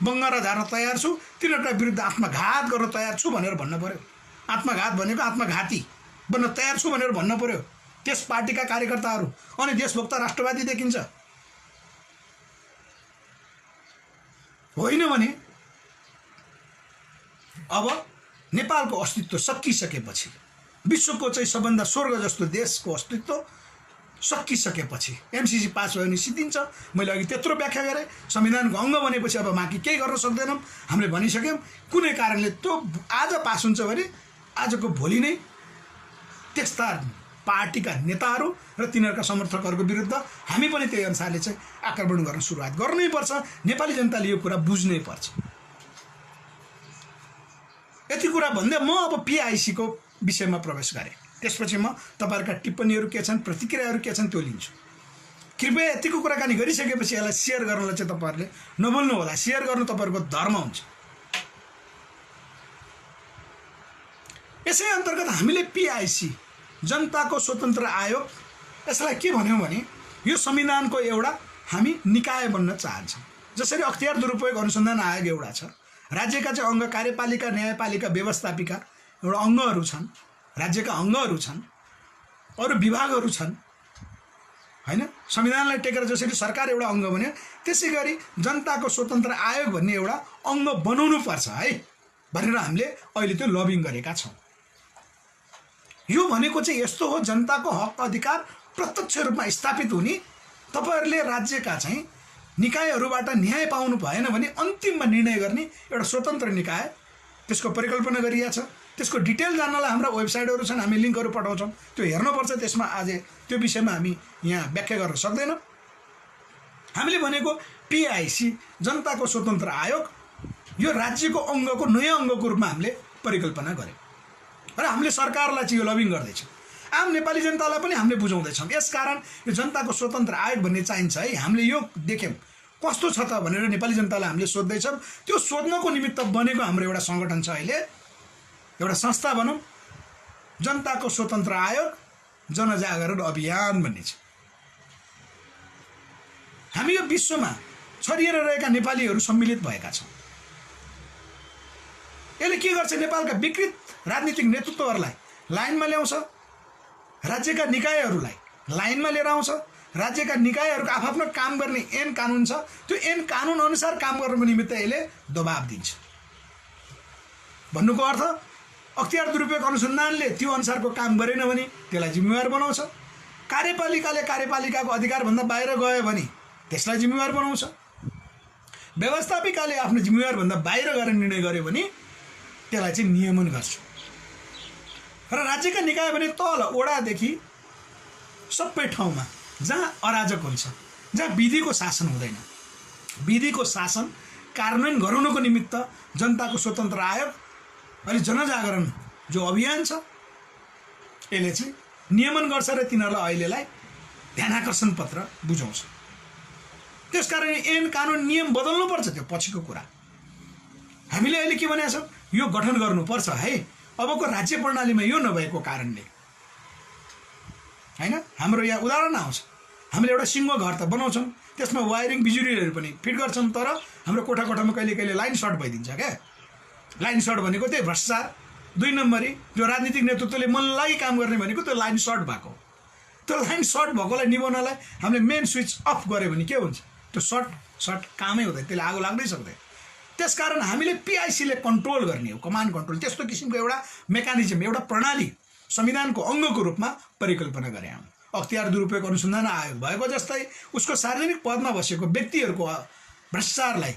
बङ्गरा झार्न तयार छु, तिनीहरूका विरुद्ध आत्मघात गर्न तयार छु भनेर भन्न पर्यो। आत्मघात भनेको आत्मघाती बन्न तयार छु भनेर भन्न पर्यो त्यस पार्टीका कार्यकर्ताहरू। अनि देशभक्त राष्ट्रवादी देखिन्छ। होइन भने अब नेपालको अस्तित्व सकिसकेपछि, विश्वको चाहिँ सबभन्दा स्वर्ग जस्तो देशको अस्तित्व सकिसकेपछि एमसीसी पास भयो भने सिद्धिन्छ। मैले अघि त्यत्रो व्याख्या गरेँ। संविधानको अङ्ग बनेपछि अब बाँकी केही गर्न सक्दैनौँ। हामीले भनिसक्यौँ कुनै कारणले त्यो आज पास हुन्छ भने आजको भोलि नै त्यस्ता पार्टीका नेताहरू र तिनीहरूका समर्थकहरूको विरुद्ध हामी पनि त्यही अनुसारले चाहिँ आक्रमण गर्न सुरुवात गर्नै पर्छ। नेपाली जनताले यो कुरा बुझ्नै पर्छ। यति कुरा भन्दै म अब पीआईसीको विषयमा प्रवेश गरेँ। त्यसपछि म तपाईँहरूका टिप्पणीहरू के छन्, प्रतिक्रियाहरू के छन् त्यो लिन्छु। कृपया यतिको कुराकानी गरिसकेपछि यसलाई सेयर गर्नलाई चाहिँ तपाईँहरूले नभुल्नु होला। सेयर गर्नु तपाईँहरूको धर्म हुन्छ। यसै अन्तर्गत हामीले पीआईसी जनताको स्वतन्त्र आयोग यसलाई के भन्यौँ भने यो संविधानको एउटा हामी निकाय बन्न चाहन्छौँ। जसरी अख्तियार दुरुपयोग अनुसन्धान आयोग एउटा छ, राज्यका चाहिँ अङ्ग कार्यपालिका, न्यायपालिका, व्यवस्थापिका एउटा अङ्गहरू छन्, राज्यका अङ्गहरू छन्, अरू विभागहरू छन् होइन। संविधानलाई टेकेर जसरी सरकार एउटा अङ्ग बन्यो त्यसै गरी जनताको स्वतन्त्र आयोग भन्ने एउटा अङ्ग बनाउनु पर्छ है भनेर हामीले अहिले त्यो लबिङ गरेका छौँ। यो भनेको चाहिँ यस्तो हो, जनताको हक अधिकार प्रत्यक्ष रूपमा स्थापित हुने। तपाईँहरूले राज्यका चाहिँ निकायहरूबाट न्याय पाउनु भएन भने अन्तिममा निर्णय गर्ने एउटा स्वतन्त्र निकाय, त्यसको परिकल्पना गरिएको छ। त्यसको डिटेल जान्नलाई हाम्रा वेबसाइटहरू छन्, हामी लिङ्कहरू पठाउँछौँ, त्यो हेर्नुपर्छ। त्यसमा आज त्यो विषयमा हामी यहाँ व्याख्या गर्न सक्दैनौँ। हामीले भनेको पीआईसी जनताको स्वतन्त्र आयोग यो राज्यको अङ्गको नयाँ अङ्गको रूपमा हामीले परिकल्पना गऱ्यौँ र हामीले सरकारलाई चाहिँ यो लबिङ गर्दैछौँ। आम नेपाली जनतालाई पनि हामीले बुझाउँदैछौँ। यसकारण यो जनताको स्वतन्त्र आयोग भन्ने चाहिन्छ है। हामीले यो देख्यौँ कस्तो छ त भनेर नेपाली जनतालाई हामीले सोध्दैछौँ। त्यो सोध्नको निमित्त बनेको हाम्रो एउटा सङ्गठन छ, अहिले एउटा संस्था भनौँ, जनताको स्वतन्त्र आयोग जनजागरण अभियान भन्ने छ। हामी यो विश्वमा छरिएर रहेका नेपालीहरू सम्मिलित भएका छौँ। यसले के गर्छ, नेपालका विकृत राजनीतिक नेतृत्वहरूलाई लाइनमा ल्याउँछ, राज्यका निकायहरूलाई लाइनमा लिएर आउँछ। राज्यका निकायहरूको आफ्नो काम गर्ने ऐन कानुन छ, त्यो ऐन कानुन अनुसार काम गर्नको निमित्त यसले दबाब दिन्छ। भन्नुको अर्थ अख्तियार दुरुपयोग अनुसन्धानले त्यो अनुसारको काम गरेन भने त्यसलाई जिम्मेवार बनाउँछ। कार्यपालिकाले कार्यपालिकाको अधिकारभन्दा बाहिर गयो भने त्यसलाई जिम्मेवार बनाउँछ। व्यवस्थापिकाले आफ्नो जिम्मेवारभन्दा बाहिर गएर निर्णय गर्यो भने त्यसलाई चाहिँ नियमन गर्छ। र राज्यका निकाय भने तल ओडादेखि सबै ठाउँमा जहाँ अराजक हुन्छ, जहाँ विधिको शासन हुँदैन, विधिको शासन कार्यान्वयन गराउनको निमित्त जनताको स्वतन्त्र आयोग अहिले जनजागरण जो अभियान छ यसले चाहिँ नियमन गर्छ र तिनीहरूलाई अहिलेलाई ध्यानाकर्षण पत्र बुझाउँछ। त्यसकारण ऐन कानुन नियम बदल्नुपर्छ, त्यो पछिको कुरा। हामीले अहिले के भनेका छौँ, यो गठन गर्नुपर्छ है। अबको राज्य प्रणालीमा यो नभएको कारणले होइन, हाम्रो यहाँ उदाहरण आउँछ, हामीले एउटा सिङ्गो घर त बनाउँछौँ, त्यसमा वायरिङ बिजुलीहरू पनि फिट गर्छौँ, तर हाम्रो कोठा कोठामा कहिले कहिले लाइन सर्ट भइदिन्छ क्या। लाइन सर्ट भनेको त्यही भ्रष्टाचार। 2 नम्बरी जो राजनीतिक नेतृत्वले मन लागि काम गर्ने भनेको त्यो लाइन सर्ट भएको। त्यो लाइन सर्ट भएकोलाई निभाउनलाई हामीले मेन स्विच अफ गऱ्यो भने के हुन्छ, त्यो सर्ट कामै हुँदैन, त्यसले आगो लाग्दै सक्दैन। त्यसकारण हामीले पीआईसीले कन्ट्रोल गर्ने हो, कमान्ड कन्ट्रोल, त्यस्तो किसिमको एउटा मेकानिजम, एउटा प्रणाली संविधानको अङ्गको रूपमा परिकल्पना गरे हौँ। अख्तियार दुरुपयोग अनुसन्धान आयोग भएको जस्तै उसको सार्वजनिक पदमा बसेको व्यक्तिहरूको भ्रष्टाचारलाई,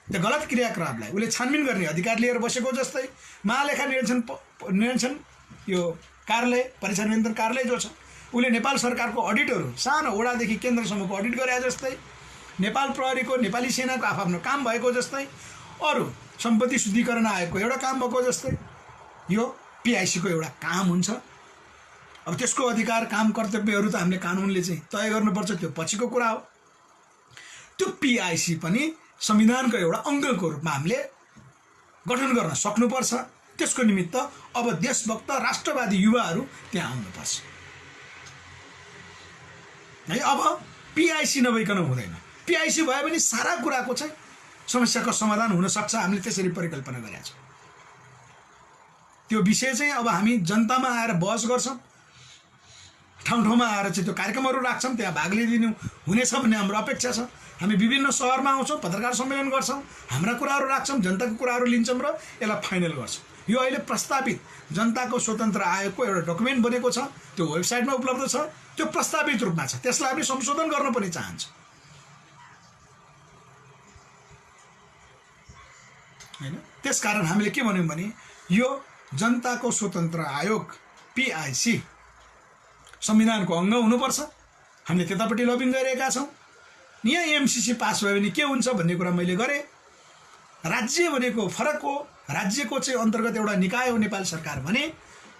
त्यो गलत क्रियाकलापलाई उसले छानबिन गर्ने अधिकार लिएर बसेको जस्तै महालेखा निरीक्षण यो कार्यालय, परीक्षा नियन्त्रण कार्यालय जो छ उसले नेपाल सरकारको अडिटहरू सानो वडादेखि केन्द्रसम्मको अडिट गरे जस्तै, नेपाल प्रहरीको, नेपाली सेनाको आफ्नो काम भएको जस्तै, अरू सम्पत्ति शुद्धिकरण आयोगको एउटा काम भएको जस्तै यो पीआईसीको एउटा काम हुन्छ। अब त्यसको अधिकार, काम, कर्तव्यहरू त हामीले कानुनले चाहिँ तय गर्नुपर्छ, त्यो पछिको कुरा हो। त्यो पीआईसी पनि संविधानको एउटा अङ्गको रूपमा हामीले गठन गर्न सक्नुपर्छ। त्यसको निमित्त अब देशभक्त राष्ट्रवादी युवाहरू त्यहाँ आउनुपर्छ है। अब पीआईसी नभइकन हुँदैन। पीआईसी भयो भने सारा कुराको चाहिँ समस्याको समाधान हुन सक्छ। हामीले त्यसरी परिकल्पना गरेका छौँ। त्यो विषय चाहिँ अब हामी जनतामा आएर बहस गर्छौँ, ठाउँ ठाउँमा आएर चाहिँ त्यो कार्यक्रमहरू राख्छौँ, त्यहाँ भाग लिइदिनु हुनेछ भन्ने हाम्रो अपेक्षा छ। हामी विभिन्न सहरमा आउँछौँ, पत्रकार सम्मेलन गर्छौँ, हाम्रा कुराहरू राख्छौँ, जनताको कुराहरू लिन्छौँ र यसलाई फाइनल गर्छौँ। यो अहिले प्रस्तावित जनताको स्वतन्त्र आयोगको एउटा डकुमेन्ट बनेको छ, त्यो वेबसाइटमा उपलब्ध छ, त्यो प्रस्तावित रूपमा छ, त्यसलाई हामी संशोधन गर्न पनि चाहन्छौँ हैन। त्यसकारण हामीले के भन्यौँ भने यो जनताको स्वतन्त्र आयोग PIC संविधानको अङ्ग हुनुपर्छ। हामीले त्यतापट्टि लबिङ गरिरहेका छौँ। यहाँ MCC पास भयो भने के हुन्छ भन्ने कुरा मैले गरेँ। राज्य भनेको फरक हो, राज्यको चाहिँ अन्तर्गत एउटा निकाय हो नेपाल सरकार भने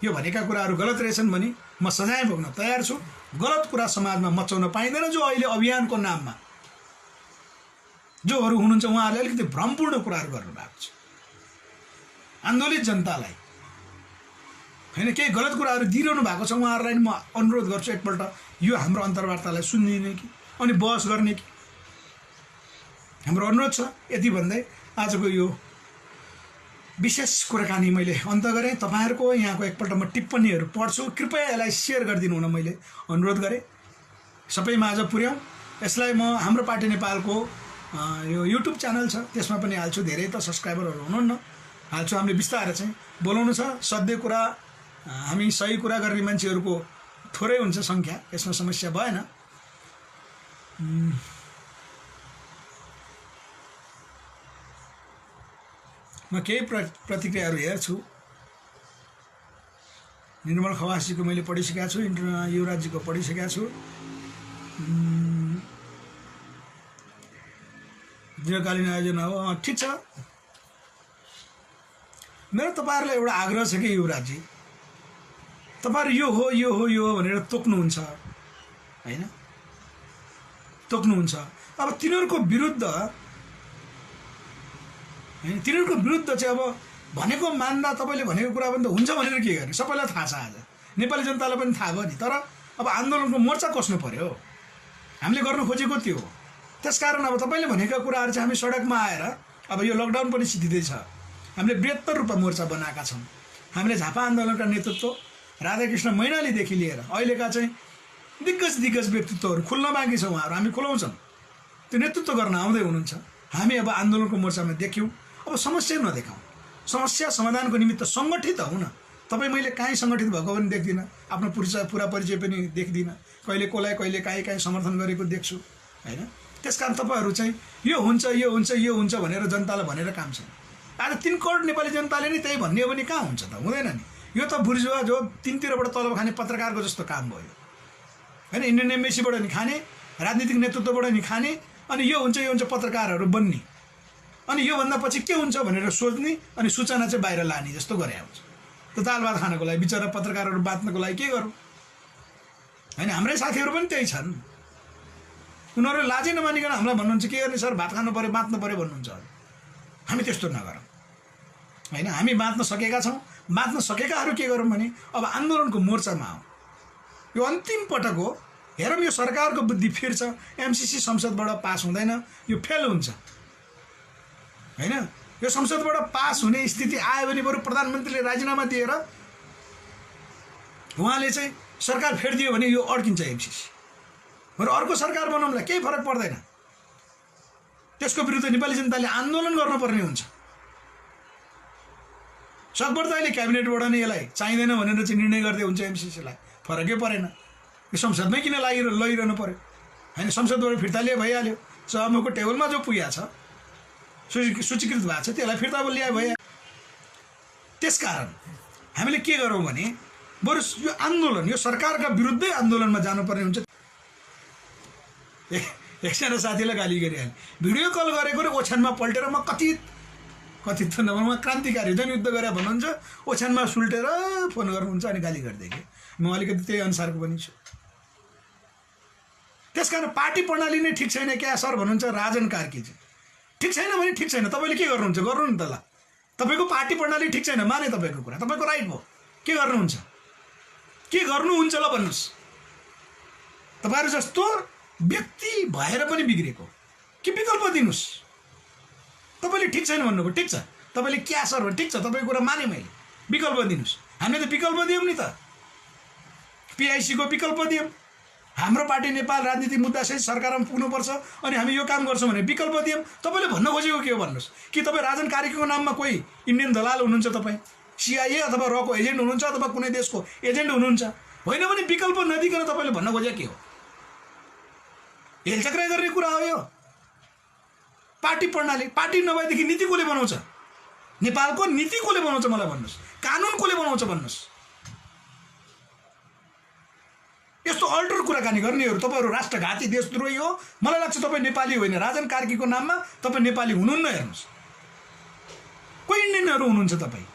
यो भनेका कुराहरू गलत रहेछन् भने म सजाय भोग्न तयार छु। गलत कुरा समाजमा मचाउन पाइँदैन। जो अहिले अभियानको नाममा जोहरू हुनुहुन्छ उहाँहरूले अलिकति भ्रमपूर्ण कुराहरू गर्नुभएको छ। आन्दोलित जनतालाई हैन केही गलत कुराहरू दिइरहनु भएको छ। उहाँहरूलाई म अनुरोध गर्छु एकपल्ट यो हाम्रो अन्तर्वार्तालाई सुनिदिने कि अनि बहस गर्ने कि हाम्रो अनुरोध छ। यति भन्दै आजको यो विशेष कुराकानी मैले अन्त गरेँ। तपाईँहरूको यहाँको एकपल्ट म टिप्पणीहरू पढ्छु, कृपया यसलाई सेयर गरिदिनु हुन मैले अनुरोध गरेँ। सबैमा आज पुर्याउँ यसलाई। म हाम्रो पार्टी नेपालको यो युट्युब च्यानल छ त्यसमा पनि हाल्छु। धेरै त सब्सक्राइबरहरू हुनुहुन्न, हाल्छु। हामीले बिस्तारै चाहिँ बोलाउनु छ। सधैँ कुरा हामी सही कुरा गर्ने मान्छेहरूको थोरै हुन्छ सङ्ख्या, यसमा समस्या भएन। म केही प्रतिक्रियाहरू हेर्छु। निर्मल खवासजीको मैले पढिसकेका छु, युवराजजीको पढिसकेका छु। दीर्घकालीन आयोजना हो, ठिक छ। मेरो तपाईँहरूलाई एउटा आग्रह छ कि युवराजजी, तपाईँहरू यो हो यो हो यो हो भनेर तोक्नुहुन्छ हैन, तोक्नुहुन्छ। अब तिनीहरूको विरुद्ध हैन, तिनीहरूको विरुद्ध चाहिँ अब भनेको मान्दा तपाईँले भनेको कुरा पनि त हुन्छ भनेर के गर्ने? सबैलाई थाहा छ, आज नेपाली जनतालाई पनि थाहा भयो नि। तर अब आन्दोलनको मोर्चा कस्नु पर्यो, हामीले गर्नु खोजेको त्यो हो। त्यसकारण अब तपाईँले भनेका कुराहरू चाहिँ हामी सडकमा आएर, अब यो लकडाउन पनि सिद्धिँदैछ, हामीले बृहत्तर रूपमा मोर्चा बनाएका छौँ। हामीले झापा आन्दोलनका नेतृत्व राधाकृष्ण मैनालीदेखि लिएर अहिलेका चाहिँ दिग्गज व्यक्तित्वहरू खुल्न बाँकी छ। उहाँहरू हामी खुलाउँछौँ, त्यो नेतृत्व गर्न आउँदै हुनुहुन्छ। हामी अब आन्दोलनको मोर्चामा देख्यौँ। अब समस्या नदेखाउँ, समस्या समाधानको निमित्त सङ्गठित हुँ न। तपाईँ मैले कहीँ सङ्गठित भएको पनि देख्दिनँ, आफ्नो पुरा परिचय पनि देख्दिनँ। कहिले कसलाई कहिले काहीँ समर्थन गरेको देख्छु हैन। त्यसकारण तपाईँहरू चाहिँ यो हुन्छ यो हुन्छ यो हुन्छ भनेर जनतालाई भनेर काम छैन। आज 3 करोड नेपाली जनताले नै त्यही भन्ने हो भने कहाँ हुन्छ त? हुँदैन नि। यो त बुर्जुवा जो 3तिरबाट तलब खाने पत्रकारको जस्तो काम भयो हैन। इन्डियन एम्बेसीबाट नि खाने, राजनीतिक नेतृत्वबाट नि खाने, अनि यो हुन्छ पत्रकारहरू बन्ने, अनि योभन्दा पछि के हुन्छ भनेर सोच्ने, अनि सूचना चाहिँ बाहिर लाने जस्तो गरे आउँछ। त दाल भात खानको लागि बिचरा पत्रकारहरू बाँच्नको लागि के गरौँ हैन। हाम्रै साथीहरू पनि त्यही छन्। उनीहरू लाजै नमानिकन हामीलाई भन्नुहुन्छ के गर्ने सर, भात खानु पऱ्यो बाँच्नु पऱ्यो भन्नुहुन्छ। हामी त्यस्तो नगरौँ हैन। हामी बाँच्न सकेका छौँ। बाँच्न सकेकाहरू के गरौँ भने अब आन्दोलनको मोर्चामा आउँ। यो अन्तिम पटक हो। हेरौँ यो सरकारको बुद्धि फिर्छ। MCC संसदबाट पास हुँदैन, यो फेल हुन्छ हैन। यो संसदबाट पास हुने स्थिति आयो भने बरु प्रधानमन्त्रीले राजीनामा दिएर उहाँले चाहिँ सरकार फेरिदियो भने यो अड्किन्छ MCC। बरु अर्को सरकार बनाउँला, केही फरक पर्दैन। त्यसको विरुद्ध नेपाली जनताले आन्दोलन गर्नुपर्ने हुन्छ। सकभर त अहिले क्याबिनेटबाट नै यसलाई चाहिँदैन भनेर चाहिँ निर्णय गर्दै हुन्छ MCCलाई, फरकै परेन। यो संसदमै किन लगिरहनु पर्यो हैन। संसदबाट फिर्ता लिए भइहाल्यो। सभामुखको टेबलमा जो पुगेको छ, सूचीकृत भएको छ, त्यसलाई फिर्ता ल्याए भयो। त्यसकारण हामीले के गरौँ भने बरु यो आन्दोलन, यो सरकारका विरुद्धै आन्दोलनमा जानुपर्ने हुन्छ। एकजना साथीलाई गाली गरिहालेँ, भिडियो कल गरेको र ओछ्यानमा पल्टेर म कथित त नभए क्रान्तिकारी जनयुद्ध गरे भन्नुहुन्छ, ओछ्यानमा सुल्टेर फोन गर्नुहुन्छ अनि गाली गर्दै कि म अलिकति त्यही अनुसारको पनि छु। त्यसकारण पार्टी प्रणाली नै ठिक छैन क्या सर भन्नुहुन्छ राजन कार्कीजी। ठिक छैन भने ठिक छैन, तपाईँले के गर्नुहुन्छ गर्नु नि त। ल तपाईँको पार्टी प्रणाली ठिक छैन, माने तपाईँको कुरा, तपाईँको राइट भयो। के गर्नुहुन्छ, के गर्नुहुन्छ ल भन्नुहोस्। तपाईँहरू जस्तो व्यक्ति भएर पनि बिग्रेको के विकल्प दिनुहोस्। तपाईँले ठिक छैन भन्नुभयो, ठिक छ। तपाईँले क्या सर भन्नु, ठिक छ, तपाईँको कुरा माने मैले, विकल्प दिनुहोस्। हामीले त विकल्प दियौँ नि त, पिआइसीको विकल्प दियौँ। हाम्रो पार्टी नेपाल राजनीतिक मुद्दासहित सरकारमा पुग्नुपर्छ अनि हामी यो काम गर्छौँ भने विकल्प दियौँ। तपाईँले भन्न खोजेको के हो भन्नुहोस्। कि तपाईँ राजन कार्कीको नाममा कोही इन्डियन दलाल हुनुहुन्छ, तपाईँ सिआइए अथवा रको एजेन्ट हुनुहुन्छ अथवा कुनै देशको एजेन्ट हुनुहुन्छ? होइन भने विकल्प नदिकन तपाईँले भन्न खोजेको के हो? हेलचक्राइ गर्ने कुरा हो यो। पार्टी प्रणाली, पार्टी नभएदेखि नीति कसले बनाउँछ? नेपालको नीति कसले बनाउँछ मलाई भन्नुहोस्, कानुन कसले बनाउँछ भन्नुहोस्। यस्तो अल्टर कुराकानी गर्नेहरू तपाईँहरू राष्ट्रघाती देशद्रोही हो। मलाई लाग्छ तपाईँ नेपाली होइन, राजन कार्कीको नाममा तपाईँ नेपाली हुनुहुन्न। हेर्नुहोस्, कोही इन्डियनहरू हुनुहुन्छ तपाईँ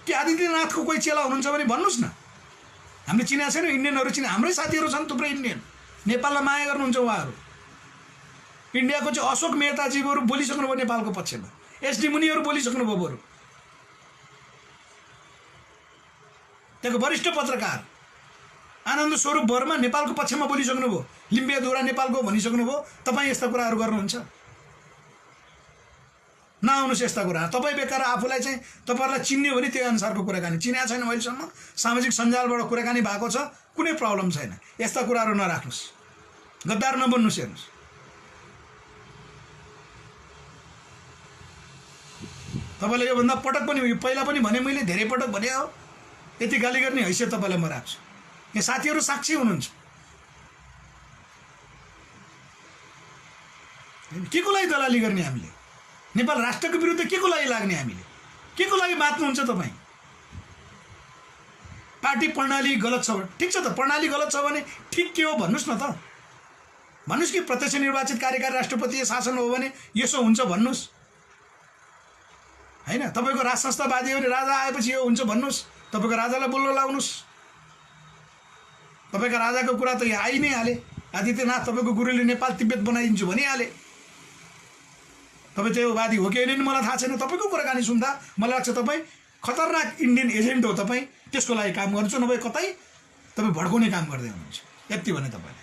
कि आदित्यनाथको कोही चेला हुनुहुन्छ भने भन्नुहोस् न। हामीले चिनाएको छैन, इन्डियनहरू चिने, हाम्रै साथीहरू छन् थुप्रै इन्डियन, नेपाललाई माया गर्नुहुन्छ उहाँहरू। इन्डियाको चाहिँ अशोक मेहताजीहरू बोलिसक्नुभयो नेपालको पक्षमा, एसडी मुनिहरू बोलिसक्नुभयो, बरु त्यहाँको वरिष्ठ पत्रकार आनन्द स्वरूप वर्मा नेपालको पक्षमा बोलिसक्नुभयो, लिम्बियाधुरा नेपालको भनिसक्नुभयो। तपाईँ यस्ता कुराहरू गर्नुहुन्छ? नआउनुहोस् यस्ता कुरा। तपाईँ बेकार आफूलाई चाहिँ तपाईँहरूलाई चिन्ने हो भने त्यही अनुसारको कुराकानी, चिनेको छैन अहिलेसम्म, सामाजिक सञ्जालबाट कुराकानी भएको छ, कुनै प्रब्लम छैन। यस्ता कुराहरू नराख्नुहोस्, गद्दार नबन्नुहोस्। हेर्नुहोस्, तपाईँलाई योभन्दा पटक पनि, पहिला पनि भने मैले, धेरै पटक भने हो, यति गाली गर्ने हैसियत तपाईँलाई म राख्छु। यहाँ साथीहरू साक्षी हुनुहुन्छ। के को लागि दलाली गर्ने हामीले? नेपाल राष्ट्रको विरुद्ध के को लागि लाग्ने हामीले? के को लागि बाँच्नुहुन्छ तपाईँ? पार्टी प्रणाली गलत छ, ठिक छ त, प्रणाली गलत छ भने ठिक के हो भन्नुहोस् न त। भन्नुहोस् कि प्रत्यक्ष निर्वाचित कार्यकारी राष्ट्रपतीय शासन हो भने यसो हुन्छ भन्नुहोस्। होइन, तपाईँको राज संस्थावादी हो भने राजा आएपछि यो हुन्छ भन्नुहोस्। तपाईँको राजालाई बोल्न लाउनुहोस्। तपाईँको राजाको कुरा त यहाँ आइ नै हाले। आदित्यनाथ तपाईँको गुरुले नेपाल तिब्बत बनाइदिन्छु भनिहाले। तपाईँ त्यो वादी हो कि होइन मलाई थाहा छैन। तपाईँको कुराकानी सुन्दा मलाई लाग्छ तपाईँ खतरनाक इन्डियन एजेन्ट हो। तपाईँ त्यसको लागि काम गर्नुहुन्छ, नभए कतै तपाईँ भड्काउने काम गर्दै हुनुहुन्छ। यति भने तपाईँले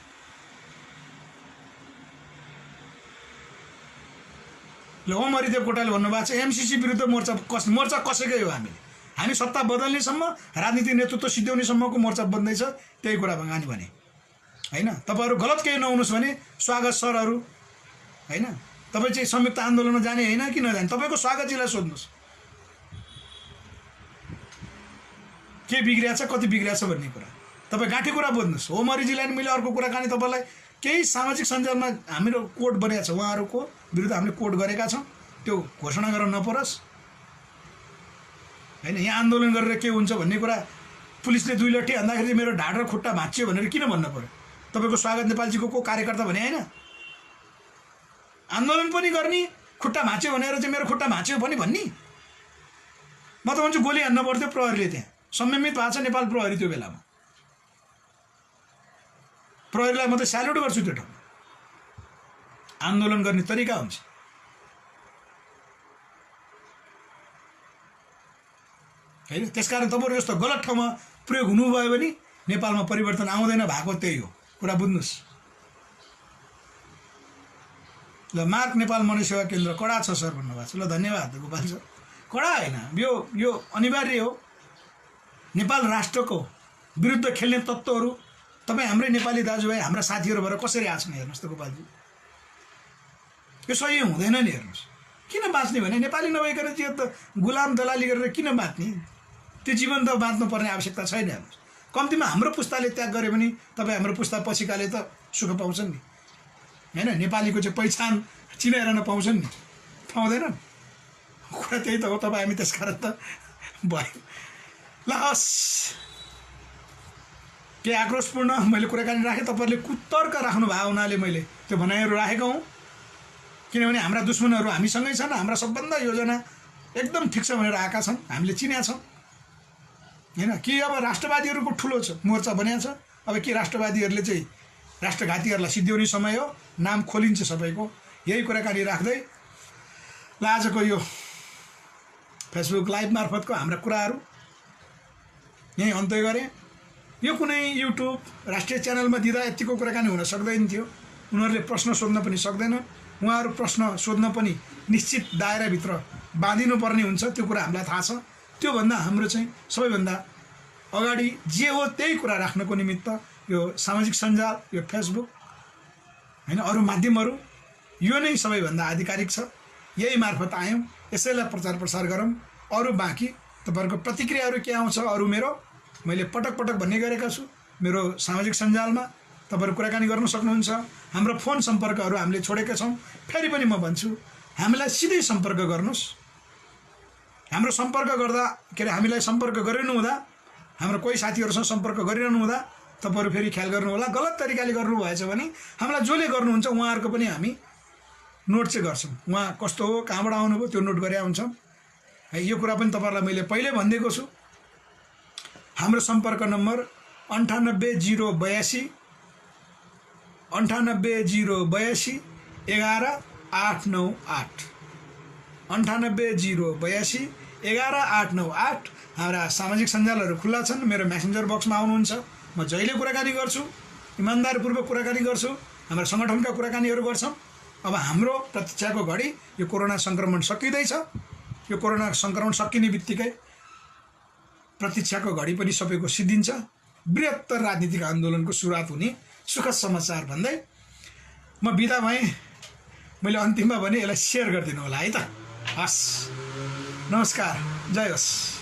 ओम हरिदेव कोटाले भन्नुभएको छ एमसिसी विरुद्ध मोर्चा कसैकै हो। हामी सत्ता बदल्नेसम्म, राजनीतिक नेतृत्व सिद्ध्याउनेसम्मको मोर्चा बन्दैछ। त्यही कुरा भगानी भने होइन। तपाईँहरू गलत केही नहुनुहोस् भने स्वागत सरहरू। होइन, तपाईँ चाहिँ संयुक्त आन्दोलनमा जाने होइन कि नजाने, तपाईँको स्वागतजीलाई सोध्नुहोस् के बिग्रिया छ, कति बिग्रिया छ भन्ने कुरा। तपाईँ गाँठी कुरा बुझ्नुहोस्। ओम हरिजीलाई मैले अर्को कुराकानी तपाईँलाई केही सामाजिक सञ्जालमा हाम्रो कोड बनेको छ, उहाँहरूको विरुद्ध हामीले कोड गरेका छौँ, त्यो घोषणा गर्न नपरोस्। होइन, यहाँ आन्दोलन गरेर के हुन्छ भन्ने कुरा पुलिसले 2 लट्ठी हान्दाखेरि मेरो ढाड र खुट्टा भाँच्यो भनेर किन भन्नु पर्यो? तपाईँको स्वागत नेपालजीको को कार्यकर्ता भने होइन? आन्दोलन पनि गर्ने, खुट्टा भाँच्यो भनेर चाहिँ मेरो खुट्टा भाँच्यो पनि भन्ने? म त भन्छु गोली हान्न पर्थ्यो प्रहरीले। त्यहाँ संयमित भएको छ नेपाल प्रहरी। त्यो बेलामा प्रहरीलाई म त स्याल्युट गर्छु। त्यो ठाउँमा आन्दोलन गर्ने तरिका हुन्छ। होइन, त्यसकारण तपाईँहरू जस्तो गलत ठाउँमा प्रयोग हुनुभयो भने नेपालमा परिवर्तन आउँदैन। भएको त्यही हो कुरा, बुझ्नुहोस्। ल, मार्क नेपाल मनसेवा केन्द्र कडा छ सर भन्नुभएको छ। ल, धन्यवाद गोपाल सर। कडा होइन, यो अनिवार्य हो। नेपाल राष्ट्रको विरुद्ध खेल्ने तत्त्वहरू तपाईँ हाम्रै नेपाली दाजुभाइ, हाम्रा साथीहरू भएर कसरी आछन् हेर्नुहोस् त गोपालजी। यो सही हुँदैन नि। हेर्नुहोस्, किन बाँच्ने भने नेपाली नभइकन त्यो त गुलाम दलाली गरेर किन बाँच्ने? त्यो जीवन त बाँच्नुपर्ने आवश्यकता छैन। हेर्नुहोस्, कम्तीमा हाम्रो पुस्ताले त्याग गऱ्यो भने तपाईँ हाम्रो पुस्ता पछिकाले त सुख पाउँछन् नि। होइन, नेपालीको चाहिँ पहिचान चिनाइरहन पाउँछन् नि, पाउँदैनन्। कुरा त्यही त हो। तपाईँ हामी त्यसकारण त भयो। ल, हस्, के आक्रोशपूर्ण मैले कुराकानी राखेँ। तपाईँहरूले कुतर्क राख्नु भएको हुनाले मैले त्यो भनाइहरू राखेको हुँ। किनभने हाम्रा दुश्मनहरू हामीसँगै छन्। हाम्रा सबभन्दा योजना एकदम ठिक छ भनेर आएका छन्, हामीले चिनेका छौँ। होइन, कि अब राष्ट्रवादीहरूको ठुलो छ मोर्चा बनिएको छ। अब के राष्ट्रवादीहरूले चाहिँ राष्ट्रघातीहरूलाई सिद्ध्याउने समय हो, नाम खोलिन्छ सबैको। यही कुराकानी राख्दै ल, आजको यो फेसबुक लाइभ मार्फतको हाम्रा कुराहरू यहीँ अन्त्य गरेँ। यो कुनै युट्युब राष्ट्रिय च्यानलमा दिँदा यतिको कुराकानी हुन सक्दैन थियो। उनीहरूले प्रश्न सोध्न पनि सक्दैन। उहाँहरू प्रश्न सोध्न पनि निश्चित दायराभित्र बाँधिनुपर्ने हुन्छ, त्यो कुरा हामीलाई थाहा छ। त्योभन्दा हाम्रो चाहिँ सबैभन्दा अगाडि जे हो त्यही कुरा राख्नको निमित्त यो सामाजिक सञ्जाल, यो फेसबुक होइन, अरू माध्यमहरू, यो नै सबैभन्दा आधिकारिक छ। यही मार्फत आयौँ, यसैलाई प्रचार प्रसार गरौँ। अरू बाँकी तपाईँहरूको प्रतिक्रियाहरू के आउँछ, अरू मैले पटक पटक भन्ने गरेका छु, मेरो सामाजिक सञ्जालमा तपाईँहरू कुराकानी गर्न सक्नुहुन्छ। हाम्रो फोन सम्पर्कहरू हामीले छोडेका छौँ, फेरि पनि म भन्छु, हामीलाई सिधै सम्पर्क गर्नुहोस्। हाम्रो सम्पर्क गर्दा के अरे हामीलाई सम्पर्क गरिरहनु हुँदा, हाम्रो कोही साथीहरूसँग सम्पर्क गरिरहनु हुँदा तपाईँहरू फेरि ख्याल गर्नु होला, गलत तरिकाले गर्नुभएछ भने हामीलाई जसले गर्नुहुन्छ उहाँहरूको पनि हामी नोट चाहिँ गर्छौँ। उहाँ कस्तो हो, कहाँबाट आउनुभयो, त्यो नोट गरेर हुन्छौँ। यो कुरा पनि तपाईँहरूलाई मैले पहिले भनिदिएको छु। हाम्रो सम्पर्क नम्बर 98 082 11898 98 11898। हाम्रा सामाजिक सञ्जालहरू खुल्ला छन्। मेरो मेसेन्जर बक्समा आउनुहुन्छ, म जहिले कुराकानी गर्छु, इमान्दारपूर्वक कुराकानी गर्छु, हाम्रो सङ्गठनका कुराकानीहरू गर्छौँ। अब हाम्रो प्रतीक्षाको घडी, यो कोरोना सङ्क्रमण सकिँदैछ। यो कोरोना सङ्क्रमण सकिने बित्तिकै प्रतीक्षाको घडी पनि सबैको सिद्धिन्छ। बृहत्तर राजनीतिक आन्दोलनको सुरुवात हुने सुखद समाचार भन्दै म बिदा भएँ। मैले अन्तिममा भने यसलाई सेयर गरिदिनु होला है त। हस्, नमस्कार, जय होस्।